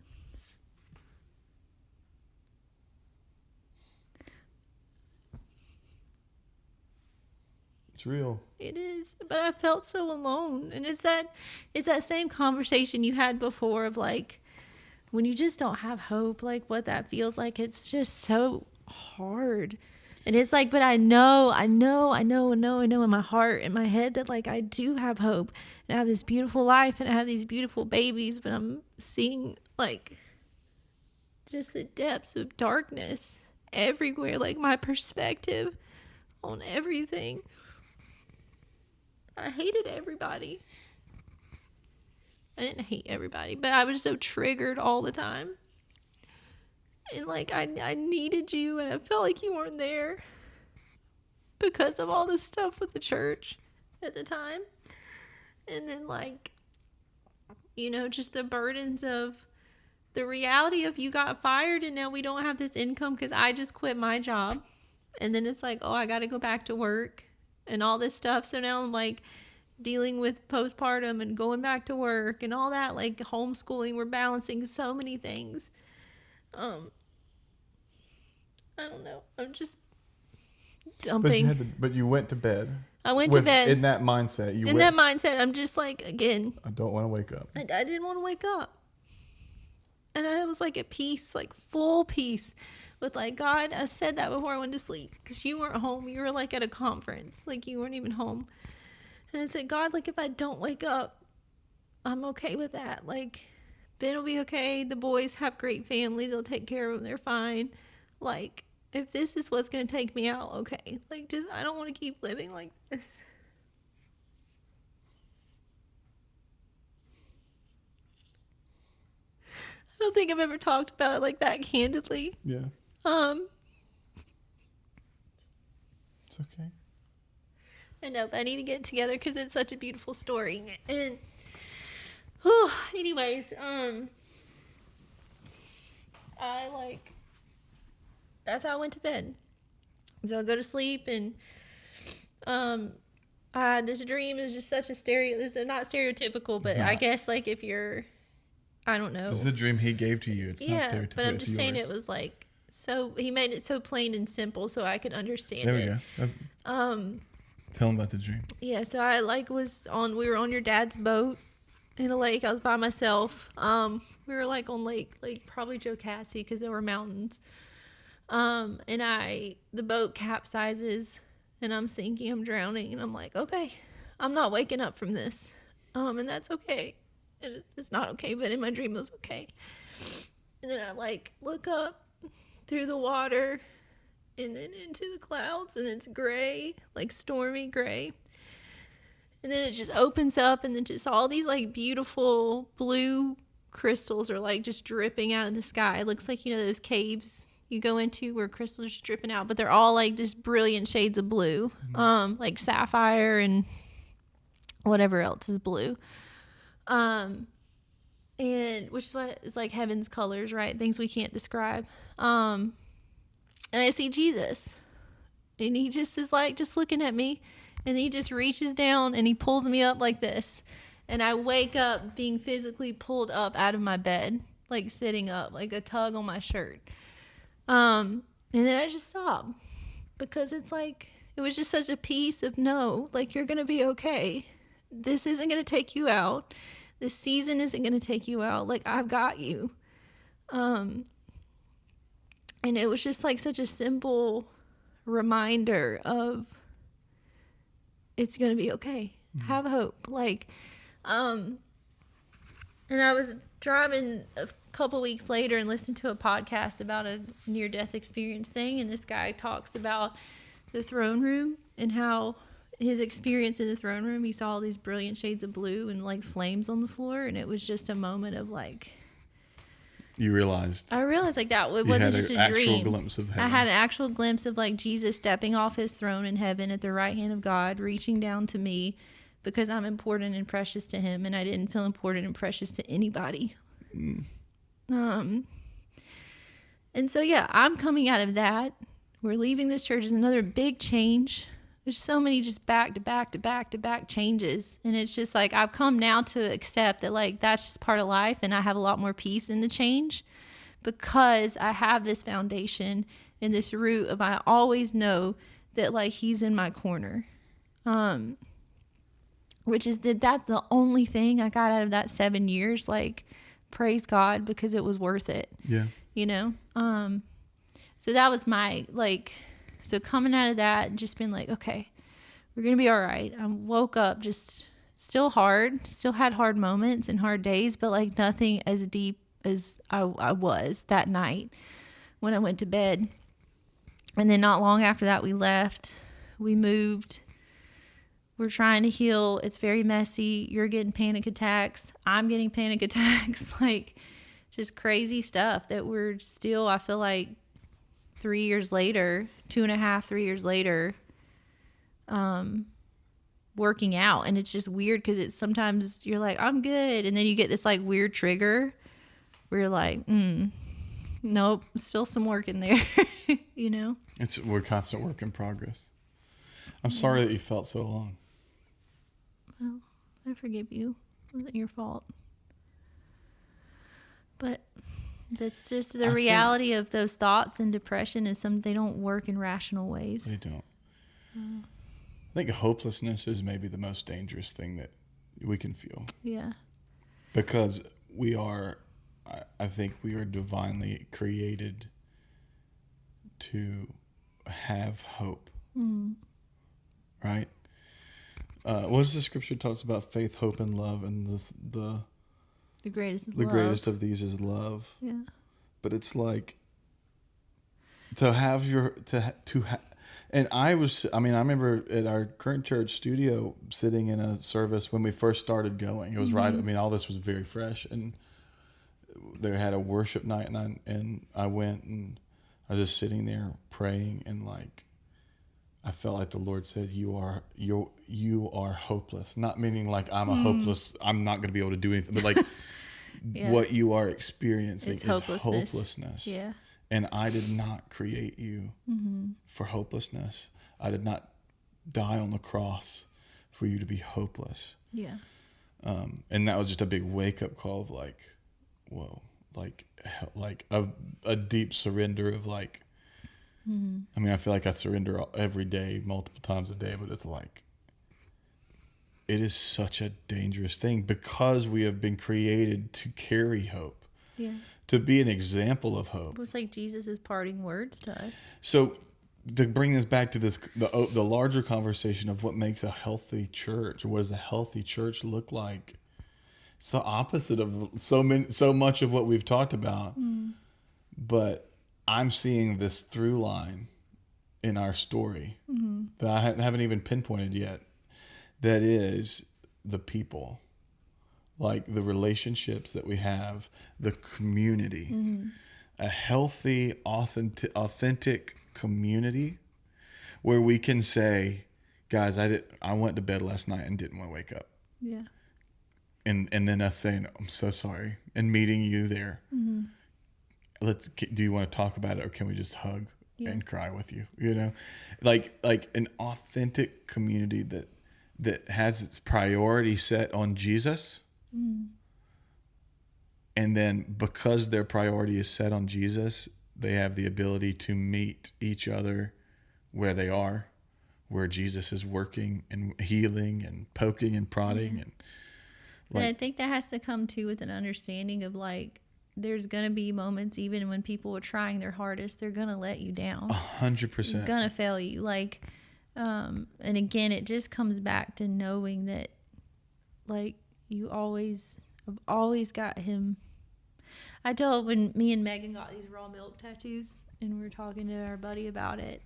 It's real. It is, but I felt so alone. And it's that same conversation you had before of like, when you just don't have hope, like what that feels like. It's just so hard. And it's like, but I know in my heart, in my head that like I do have hope and I have this beautiful life and I have these beautiful babies, but I'm seeing like just the depths of darkness everywhere, like my perspective on everything. I hated everybody. I didn't hate everybody, but I was so triggered all the time. And like I needed you and I felt like you weren't there because of all this stuff with the church at the time. And then like, you know, just the burdens of the reality of you got fired and now we don't have this income because I just quit my job. And then it's like, oh, I got to go back to work and all this stuff. So now I'm like, dealing with postpartum and going back to work and all that, like homeschooling, we're balancing so many things. I don't know. I'm just dumping. But you went to bed. I went to bed. In that mindset. That mindset, I'm just like, again, I don't want to wake up. I didn't want to wake up. And I was like at peace, like full peace with like, God, I said that before I went to sleep because you weren't home. You were like at a conference. Like you weren't even home. And I said, God, like if I don't wake up, I'm okay with that. Like Ben will be okay. The boys have great family. They'll take care of them. They're fine. Like if this is what's going to take me out, okay. Like just, I don't want to keep living like this. I don't think I've ever talked about it like that candidly. Yeah. It's okay. I know, but I need to get it together because it's such a beautiful story. And, anyways, that's how I went to bed. So I go to sleep and, I had this dream. It was just such a it's not stereotypical, but I guess like if you're, I don't know. This is the dream he gave to you. It's not stereotypical. But I'm just saying it was like, so he made it so plain and simple so I could understand it. There we go. Tell him about the dream. Yeah, so I we were on your dad's boat in a lake. I was by myself. We were like on lake probably Jocassee because there were mountains. And the boat capsizes and I'm sinking, I'm drowning. And I'm like, okay, I'm not waking up from this. And that's okay. And it's not okay, but in my dream it was okay. And then I look up through the water and then into the clouds, and it's gray, like stormy gray. And then it just opens up, and then just all these beautiful blue crystals are just dripping out of the sky. It looks like, those caves you go into where crystals are just dripping out, but they're all just brilliant shades of blue, like sapphire and whatever else is blue. And which is what is like heaven's colors, right? Things we can't describe. And I see Jesus, and he just is just looking at me, and he just reaches down and he pulls me up like this. And I wake up being physically pulled up out of my bed, sitting up, like a tug on my shirt. And then I just sobbed because it was just such a piece of no, you're going to be okay. This isn't going to take you out. This season isn't going to take you out. I've got you. And it was just such a simple reminder of it's going to be okay. Mm-hmm. Have hope. And I was driving a couple weeks later and listened to a podcast about a near-death experience thing. And this guy talks about the throne room and how his experience in the throne room, he saw all these brilliant shades of blue and flames on the floor. And it was just a moment of you realized. I realized that it wasn't just a dream. Actual glimpse of heaven. I had an actual glimpse of Jesus stepping off his throne in heaven at the right hand of God, reaching down to me because I'm important and precious to him, and I didn't feel important and precious to anybody. And so I'm coming out of that. We're leaving this church. It's another big change. There's so many just back to back to back to back changes. And it's just I've come now to accept that that's just part of life, and I have a lot more peace in the change because I have this foundation and this root of I always know that he's in my corner. Which is that's the only thing I got out of that 7 years. Praise God, because it was worth it. Yeah. So that was my so coming out of that and just being okay, we're going to be all right. I woke up just still had hard moments and hard days, but nothing as deep as I was that night when I went to bed. And then not long after that, we left, we moved, we're trying to heal. It's very messy. You're getting panic attacks. I'm getting panic attacks, just crazy stuff that we're still, I feel 3 years later, 2.5, 3 years later, working out. And it's just weird because it's sometimes you're I'm good. And then you get this weird trigger where you're nope, still some work in there, We're constant work in progress. I'm sorry that you felt so long. Well, I forgive you. It wasn't your fault. But that's just the reality of those thoughts, and depression is something they don't work in rational ways. They don't. I think hopelessness is maybe the most dangerous thing that we can feel. Yeah. Because I think we are divinely created to have hope. Right? What does the scripture talks about? Faith, hope, and love, and the greatest is the love. greatest of these is love. Yeah. But it's like to have and I remember at our current church studio sitting in a service when we first started going. It was right. I mean, all this was very fresh, and they had a worship night, and I went, and I was just sitting there praying, and like I felt like the Lord said, you are hopeless. Not meaning like I'm I'm not going to be able to do anything, but like what you are experiencing is hopelessness. Yeah. And I did not create you for hopelessness. I did not die on the cross for you to be hopeless. Yeah. And that was just a big wake up call of like, whoa, like a deep surrender of like, I mean, I feel like I surrender every day, multiple times a day, but it's like, it is such a dangerous thing because we have been created to carry hope. Yeah. To be an example of hope. It's like Jesus' parting words to us. So to bring this back to the larger conversation of what makes a healthy church, or what does a healthy church look like? It's the opposite of so much of what we've talked about. But I'm seeing this through line in our story that I haven't even pinpointed yet. That is the people. Like the relationships that we have, the community, a healthy, authentic community where we can say, guys, I went to bed last night and didn't want to wake up. Yeah. And then us saying, I'm so sorry, and meeting you there. Do you want to talk about it, or can we just hug and cry with you? You know, like an authentic community that has its priority set on Jesus. And then because their priority is set on Jesus, they have the ability to meet each other where they are, where Jesus is working and healing and poking and prodding. And I think that has to come too with an understanding of like, there's going to be moments, even when people are trying their hardest, they're going to let you down. 100%. They're going to fail you. Like, and again, it just comes back to knowing that like I've always got him. I told when me and Megan got these raw milk tattoos and we were talking to our buddy about it,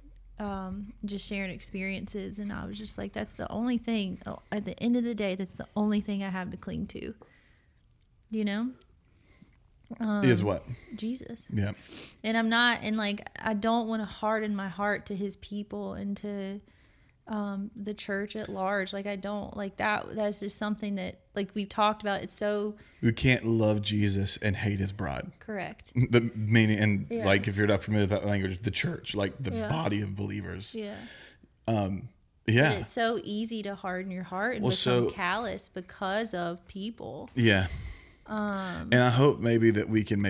just sharing experiences, and I was just like, that's the only thing at the end of the day, that's the only thing I have to cling to, you know? Is what? Jesus. Yeah. And I'm not, and like, I don't want to harden my heart to his people and to the church at large. Like I don't like that. That's just something that like we've talked about. It's so we can't love Jesus and hate his bride. Correct. The meaning, and like if you're not familiar with that language, the church, like the body of believers. Yeah. Yeah. But it's so easy to harden your heart and become callous because of people. Yeah. And I hope maybe that we can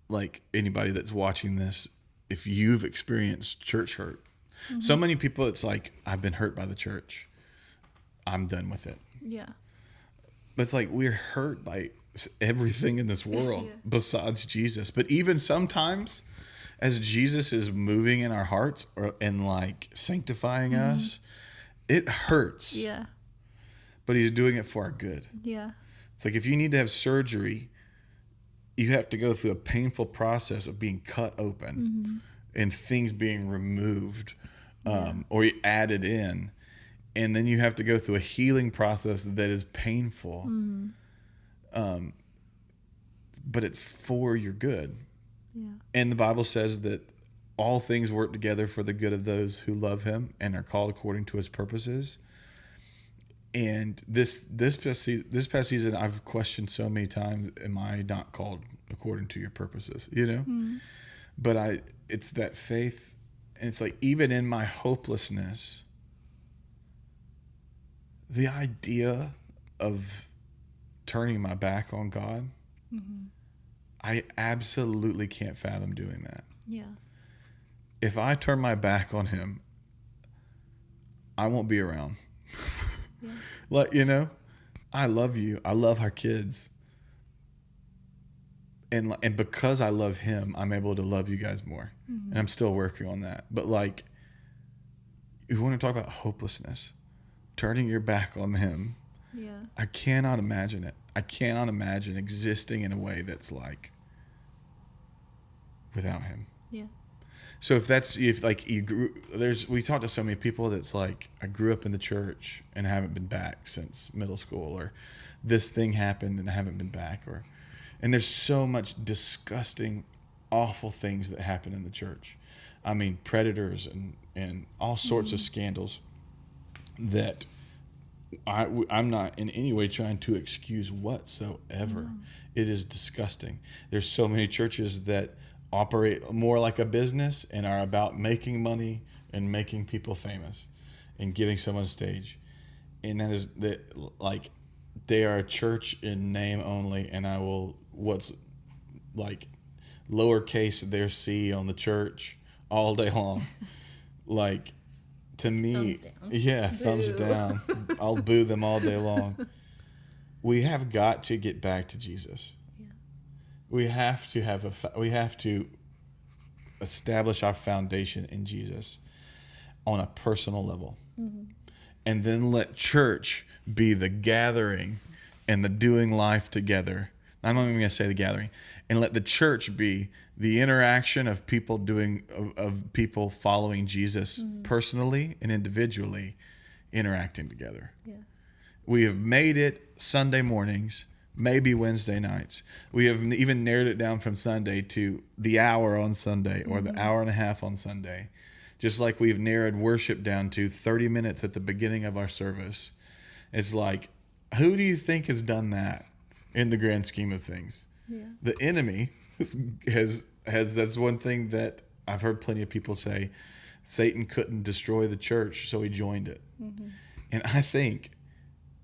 like anybody that's watching this, if you've experienced church hurt. So many people, it's like, I've been hurt by the church. I'm done with it. Yeah. But it's like we're hurt by everything in this world besides Jesus. But even sometimes as Jesus is moving in our hearts and like sanctifying us, it hurts. Yeah. But he's doing it for our good. Yeah. It's like if you need to have surgery, you have to go through a painful process of being cut open and things being removed or added in. And then you have to go through a healing process that is painful. But it's for your good. Yeah. And the Bible says that all things work together for the good of those who love him and are called according to his purposes. And this past season, I've questioned so many times, am I not called according to your purposes? You know? But it's that faith. And it's like, even in my hopelessness, the idea of turning my back on God, I absolutely can't fathom doing that. Yeah. If I turn my back on him, I won't be around. Yeah. Like, I love you. I love our kids. And because I love him, I'm able to love you guys more. And I'm still working on that. But like, you want to talk about hopelessness, turning your back on him. Yeah. I cannot imagine it. I cannot imagine existing in a way that's like without him. Yeah. So we talked to so many people that's like, I grew up in the church and haven't been back since middle school, or this thing happened and I haven't been back, and there's so much disgusting, awful things that happen in the church. I mean, predators and all sorts of scandals that I'm not in any way trying to excuse whatsoever. It is disgusting. There's so many churches that operate more like a business and are about making money and making people famous and giving someone a stage. And that is that, like, they are a church in name only, and I will what's like lowercase their C on the church all day long. Like, to me, Thumbs down. yeah, thumbs Boo. down. I'll boo them all day long. We have got to get back to Jesus. Yeah. We have to establish our foundation in Jesus on a personal level. And then let church be the gathering and the doing life together. I'm not even going to say the gathering. And let the church be the interaction of people of people following Jesus personally and individually, interacting together. Yeah. We have made it Sunday mornings, maybe Wednesday nights. We have even narrowed it down from Sunday to the hour on Sunday or the hour and a half on Sunday. Just like we've narrowed worship down to 30 minutes at the beginning of our service. It's like, who do you think has done that in the grand scheme of things? Yeah. The enemy has that's one thing that I've heard plenty of people say. Satan couldn't destroy the church, so he joined it. And I think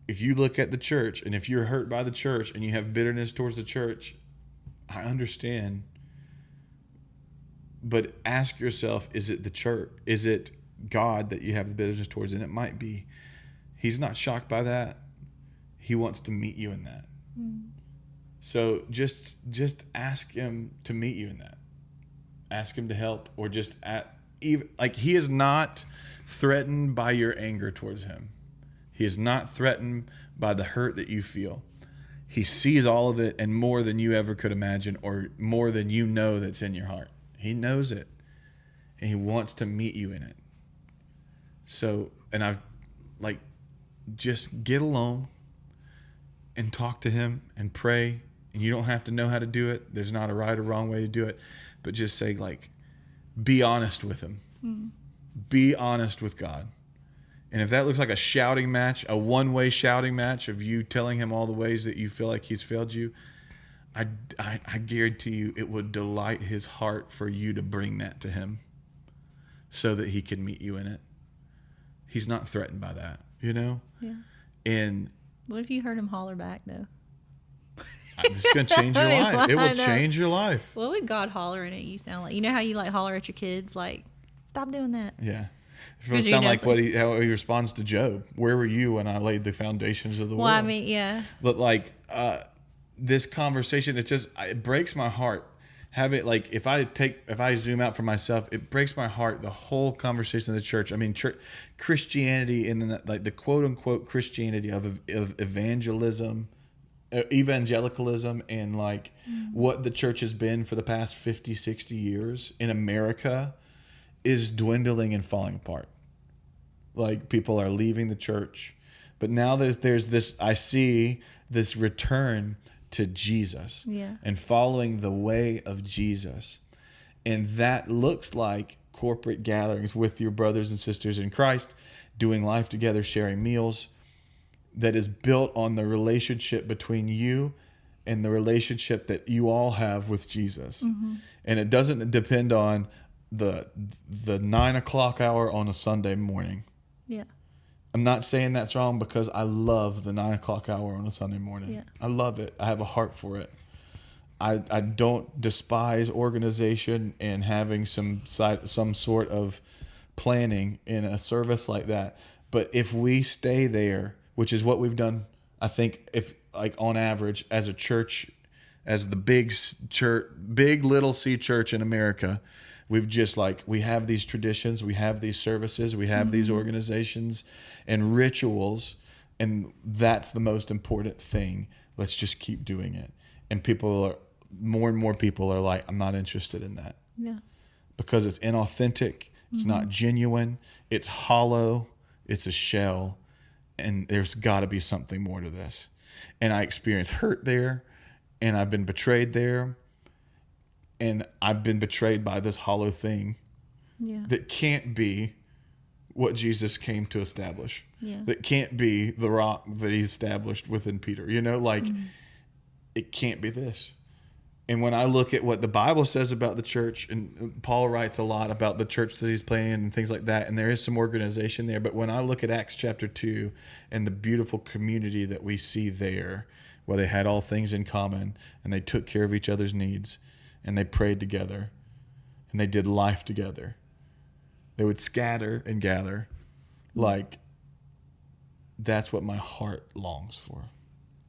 if you look at the church, and if you're hurt by the church and you have bitterness towards the church, I understand. But ask yourself, is it the church? Is it God that you have the bitterness towards? And it might be. He's not shocked by that. He wants to meet you in that. So just ask him to meet you in that. Ask him to help, or he is not threatened by your anger towards him. He is not threatened by the hurt that you feel. He sees all of it and more than you ever could imagine, or more than you know that's in your heart. He knows it, and he wants to meet you in it. So, and just get alone and talk to him and pray. And you don't have to know how to do it. There's not a right or wrong way to do it. But just say, like, be honest with him. Be honest with God. And if that looks like a shouting match, a one-way shouting match of you telling him all the ways that you feel like he's failed you, I guarantee you it would delight his heart for you to bring that to him so that he can meet you in it. He's not threatened by that, Yeah. And What if you heard him holler back, though? it's going to change your life. It will change your life. What would God hollering at you sound like? You know how you like holler at your kids, like, stop doing that? Yeah. It's going to sound like how he responds to Job. Where were you when I laid the foundations of the world? Well, I mean, yeah. But like this conversation, it breaks my heart. Have it like if I zoom out for myself, it breaks my heart. The whole conversation of the church. I mean, Christianity and the quote unquote Christianity of evangelism, evangelicalism, and like what the church has been for the past 50, 60 years in America is dwindling and falling apart. Like, people are leaving the church, but now there's this. I see this return to Jesus and following the way of Jesus. And that looks like corporate gatherings with your brothers and sisters in Christ, doing life together, sharing meals, that is built on the relationship between you and the relationship that you all have with Jesus. And it doesn't depend on the 9 o'clock hour on a Sunday morning. Yeah. I'm not saying that's wrong, because I love the 9 o'clock hour on a Sunday morning. Yeah. I love it. I have a heart for it. I don't despise organization and having some sort of planning in a service like that. But if we stay there, which is what we've done, I think, if like on average as a church, as the big church, big little C church in America, we've just like, we have these traditions, we have these services, we have these organizations and rituals, and that's the most important thing. Let's just keep doing it. And more and more people are like, I'm not interested in that. Yeah. Because it's inauthentic, it's not genuine, it's hollow, it's a shell, and there's got to be something more to this. And I experienced hurt there, and I've been betrayed there, and I've been betrayed by this hollow thing that can't be what Jesus came to establish. Yeah. That can't be the rock that he established within Peter. You know, like, it can't be this. And when I look at what the Bible says about the church, and Paul writes a lot about the church that he's playing and things like that, and there is some organization there. But when I look at Acts chapter 2 and the beautiful community that we see there, where they had all things in common and they took care of each other's needs and they prayed together and they did life together, they would scatter and gather. Like, that's what my heart longs for.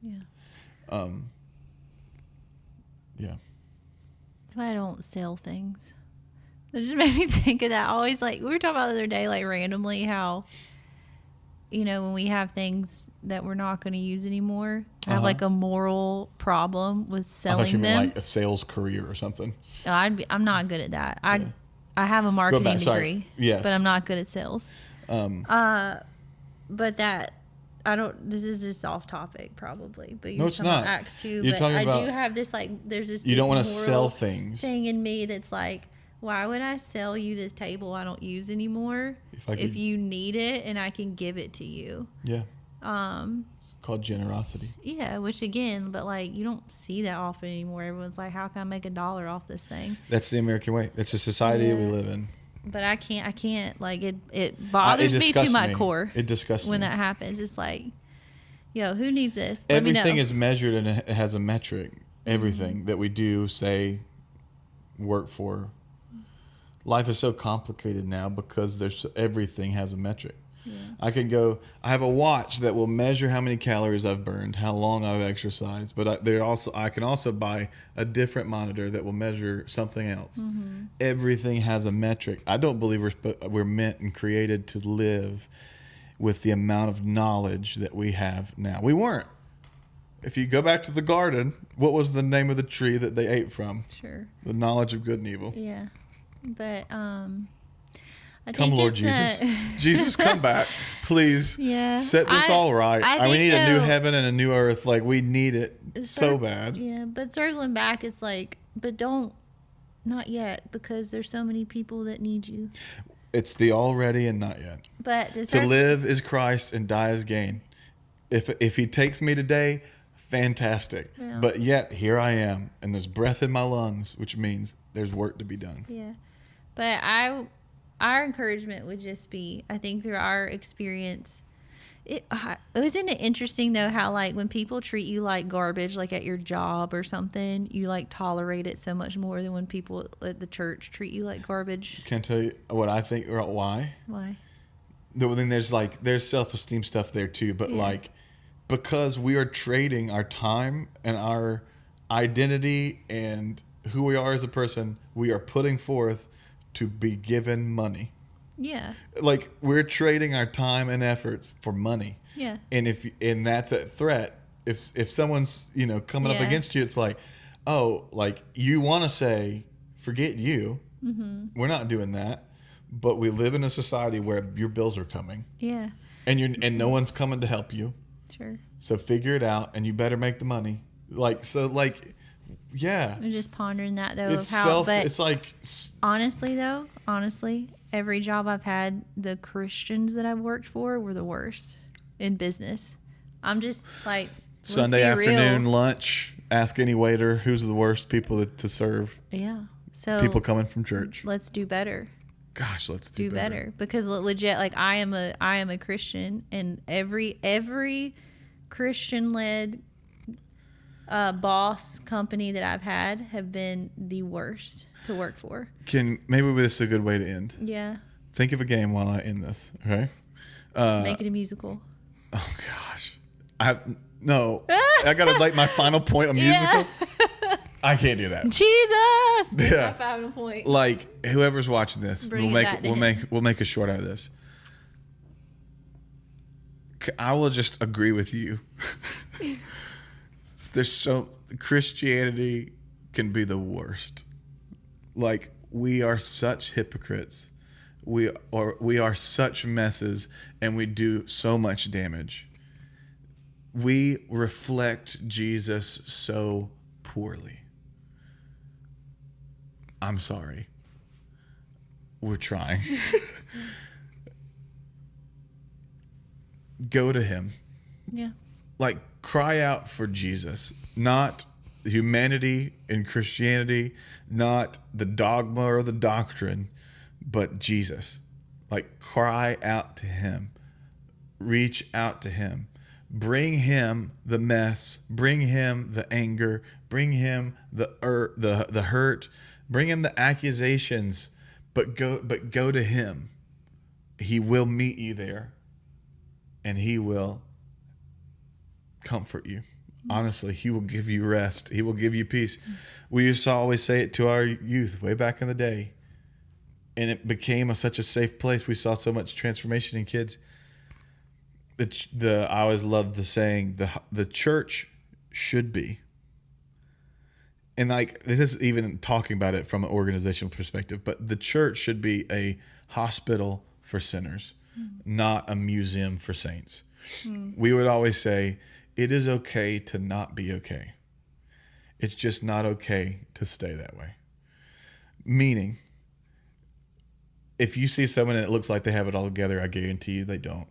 Yeah. Yeah. That's why I don't sell things. It just made me think of that. I always, like, we were talking about the other day, like, randomly, how, you know, when we have things that we're not going to use anymore, I have like a moral problem with selling I thought you them. meant like a sales career or something. No, I'm not good at that. I have a marketing degree, yes, but I'm not good at sales. But that, I don't. This is just off topic, probably. But no, it's not. Acts 2. You're but talking about, I do have this, like, there's this. You don't want to moral sell things. Thing in me that's like, why would I sell you this table I don't use anymore if you need it and I can give it to you? Yeah. It's called generosity. Yeah, which again, but like, you don't see that often anymore. Everyone's like, how can I make $1 off this thing? That's the American way. That's the society that we live in. But I can't. Like, it bothers me to my core. It disgusts me when that happens. It's like, yo, who needs this? Everything is measured and it has a metric. Everything that we do, say, work for. Life is so complicated now because everything has a metric. Yeah. I have a watch that will measure how many calories I've burned, how long I've exercised, but I can also buy a different monitor that will measure something else. Mm-hmm. Everything has a metric. I don't believe we're meant and created to live with the amount of knowledge that we have now. We weren't. If you go back to the garden, what was the name of the tree that they ate from? Sure. The knowledge of good and evil. Yeah. But I come, Lord Jesus. Jesus, come back. Please set this all right. We need a new heaven and a new earth. Like, we need it so bad. Yeah, but circling back, it's like, but not yet, because there's so many people that need you. It's the already and not yet. But to live is Christ and die is gain. If he takes me today, fantastic. Yeah. But yet, here I am, and there's breath in my lungs, which means there's work to be done. Yeah. But our encouragement would just be, I think through our experience, isn't it interesting though how, like, when people treat you like garbage, like at your job or something, you like tolerate it so much more than when people at the church treat you like garbage. Can I tell you what I think about why? Why? Then there's self-esteem stuff there too, but like, because we are trading our time and our identity and who we are as a person, we are putting forth to be given money. Yeah. Like, we're trading our time and efforts for money. Yeah. And that's a threat. If someone's, coming up against you, it's like, oh, like, you want to say, forget you. Mm-hmm. We're not doing that. But we live in a society where your bills are coming. Yeah. And no one's coming to help you. Sure. So figure it out, and you better make the money. Yeah. I'm just pondering that though. It's like, honestly, every job I've had, the Christians that I've worked for were the worst in business. I'm just like, Sunday afternoon lunch, ask any waiter who's the worst people to serve. Yeah. So people coming from church. Let's do better. gosh, let's do better. Because legit, like I am a Christian, and every Christian led boss company that I've had have been the worst to work for. Maybe this is a good way to end. Yeah. Think of a game while I end this. Okay. Make it a musical. Oh gosh, I gotta like my final point a musical. Yeah. I can't do that. Jesus. Yeah. My final point. Like whoever's watching this, we'll make a short out of this. I will just agree with you. Christianity can be the worst. Like we are such hypocrites. We are such messes, and we do so much damage. We reflect Jesus so poorly. I'm sorry. We're trying. Go to him. Yeah. Like, cry out for Jesus, not humanity and Christianity, not the dogma or the doctrine, but Jesus. Like, cry out to him. Reach out to him. Bring him the mess. Bring him the anger. Bring him the hurt. Bring him the accusations. But go to him. He will meet you there, and he will comfort you. Honestly, he will give you rest. He will give you peace. We used to always say it to our youth way back in the day, and it became such a safe place. We saw so much transformation in kids. I always loved the saying, the church should be, and like this is even talking about it from an organizational perspective, but the church should be a hospital for sinners, not a museum for saints. We would always say, it is okay to not be okay. It's just not okay to stay that way. Meaning, if you see someone and it looks like they have it all together, I guarantee you they don't.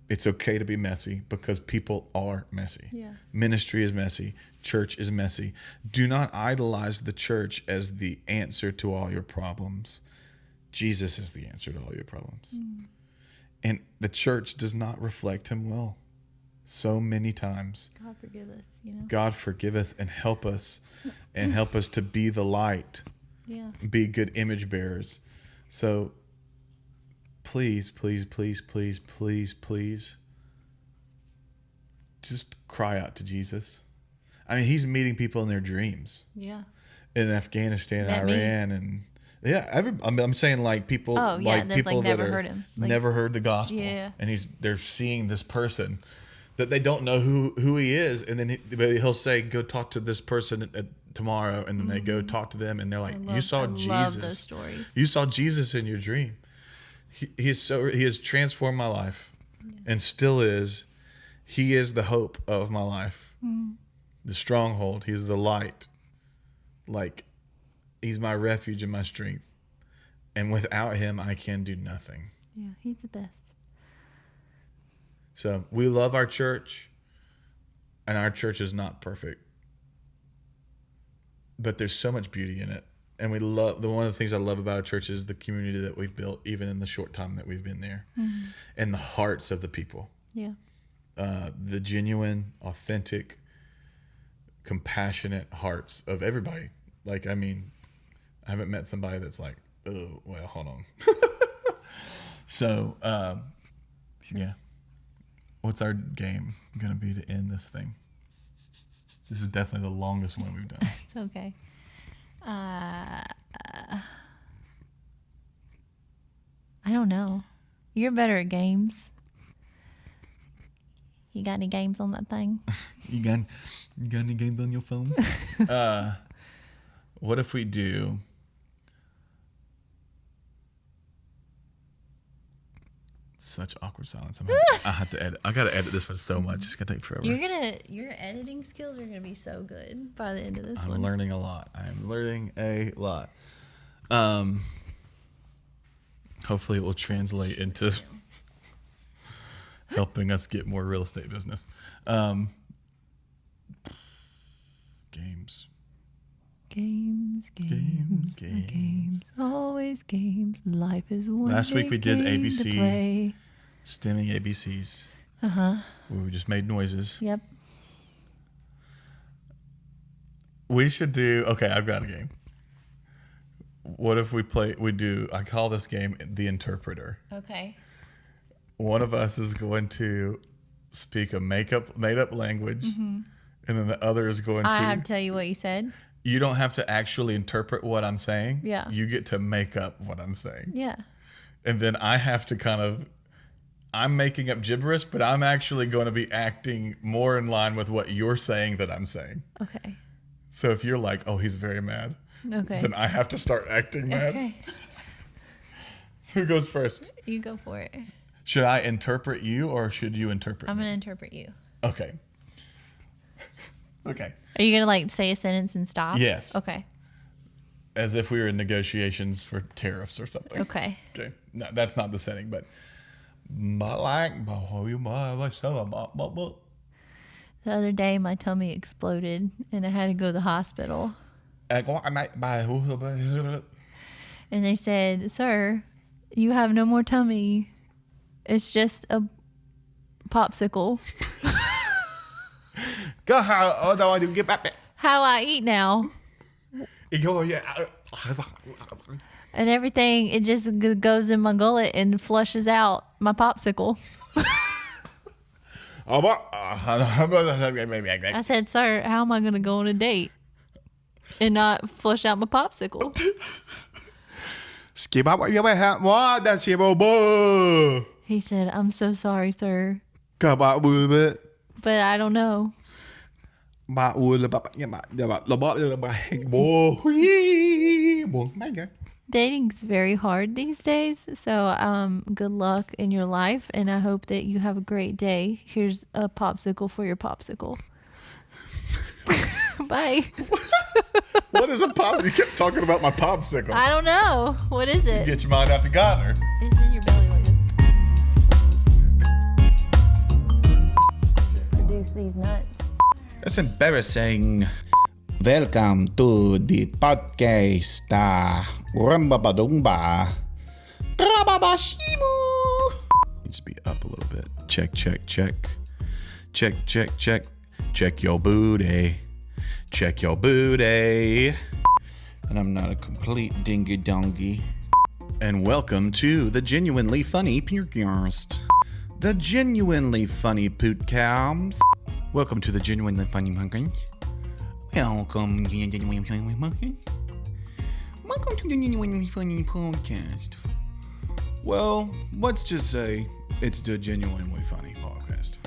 It's okay to be messy because people are messy. Yeah. Ministry is messy. Church is messy. Do not idolize the church as the answer to all your problems. Jesus is the answer to all your problems. And the church does not reflect him well. So many times. God forgive us, God forgive us and help us to be the light. Yeah. Be good image bearers. So please, please, please, please, please, please, just cry out to Jesus. I mean, he's meeting people in their dreams. Yeah. In Afghanistan, Iran, and I'm saying like people, people that never heard him, never heard the gospel, and they're seeing this person that they don't know who he is, and then he'll say, "Go talk to this person tomorrow," and then they go talk to them, and they're like, "You saw Jesus. I love those stories. You saw Jesus in your dream. He has transformed my life, and still is. He is the hope of my life, the stronghold. He's the light. Like, he's my refuge and my strength, and without him, I can do nothing." Yeah, he's the best. So we love our church, and our church is not perfect, but there's so much beauty in it. And one of the things I love about our church is the community that we've built, even in the short time that we've been there, and the hearts of the people. Yeah. The genuine, authentic, compassionate hearts of everybody. Like, I mean, I haven't met somebody that's like, oh, well, hold on. So, yeah. What's our game going to be to end this thing? This is definitely the longest one we've done. It's okay. I don't know. You're better at games. You got any games on that thing? You got any games on your phone? What if we do... Such awkward silence. I have to edit. I gotta edit this one so much. It's gonna take forever. Your editing skills are gonna be so good by the end of this I'm one. learning a lot. I am learning a lot. Hopefully it will translate into helping us get more real estate business. Games. games, Games. games, always games. Life is one. Last week we did game ABC. to play. Stemming ABCs. Uh-huh. Where we just made noises. Yep. We should do. Okay, I've got a game. What if we do. I call this game the interpreter. Okay. One of us is going to speak a made up language, and then the other is going I to. have to tell you what you said. You don't have to actually interpret what I'm saying. Yeah. You get to make up what I'm saying. Yeah. And then I have to I'm making up gibberish, but I'm actually going to be acting more in line with what you're saying that I'm saying. Okay. So if you're like, oh, he's very mad, Okay. then I have to start acting mad. Okay. Who goes first? You go for it. Should I interpret you or should you interpret I'm me? going to interpret you. Okay. Okay. Are you going to like say a sentence and stop? Yes. Okay. As if we were in negotiations for tariffs or something. Okay. Okay. No, that's not the setting, but. The other day, my tummy exploded and I had to go to the hospital. And they said, "Sir, you have no more tummy. It's just a popsicle." How I eat now. And everything, it just goes in my gullet and flushes out my popsicle. I said, "Sir, how am I going to go on a date and not flush out my popsicle?" He said, "I'm so sorry, sir, but I don't know." Dating's very hard these days, so good luck in your life, and I hope that you have a great day. Here's a popsicle for your popsicle. Bye. What is a pop? You kept talking about my popsicle. I don't know. What is it? Get your mind out to Goddard. It's in your belly like this. Produce these nuts. That's embarrassing. Welcome to the podcast. Rambabadumba. Trababashibu. Needs to be up a little bit. Check, check, check. Check, check, check. Check your booty. Check your booty. And I'm not a complete dingy dongy. And welcome to the Genuinely Funny Podcast. The Genuinely Funny Podcast. Welcome to the Genuinely Funny Podcast. Welcome to the Genuinely Funny Podcast. Welcome to the Genuinely Funny Podcast. Well, let's just say it's the Genuinely Funny Podcast.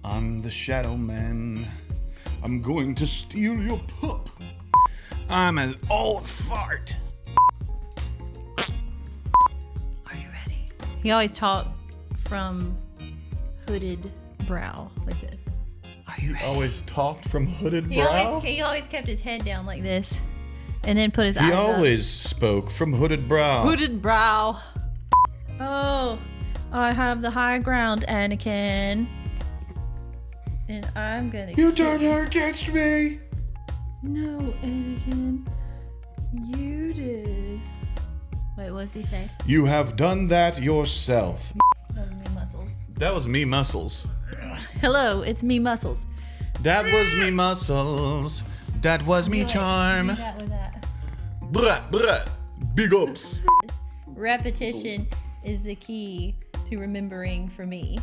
I'm the Shadow Man. I'm going to steal your pup. I'm an old fart. Are you ready? He always talked from hooded brow like this. Are you ready? Always talked from hooded brow? He always kept his head down like this and then put his eyes He up. always spoke from hooded brow. Hooded brow. Oh, I have the high ground, Anakin. And I'm gonna... You turned her against me. No, Anakin. You did. Wait, what does he say? You have done that yourself. That was me muscles. That was me muscles. Hello, it's me muscles. That was me muscles. That was me charm. Do that with that. Bruh, bruh. Big ups. Repetition is the key to remembering for me.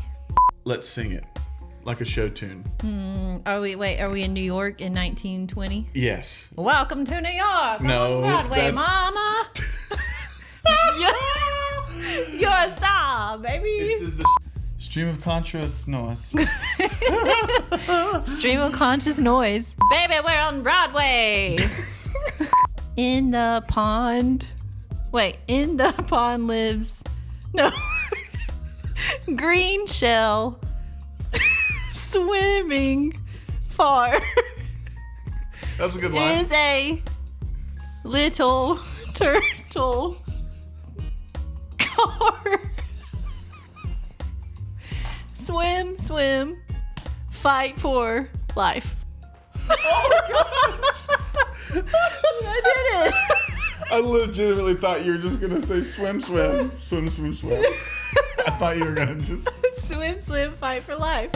Let's sing it. Like a show tune. Are we in New York in 1920? Yes. Welcome to New York. No, on Broadway, that's- mama. You're a star, baby. This is the stream of consciousness. Stream of conscious noise. Baby, we're on Broadway. In the pond. Wait, in the pond lives. No. Green shell. Swimming far. That's a good line. Is a little turtle car. Swim, swim, fight for life. I did it. I legitimately thought you were just gonna say swim, swim, swim, swim, swim. I thought you were gonna just Swim, swim, fight for life.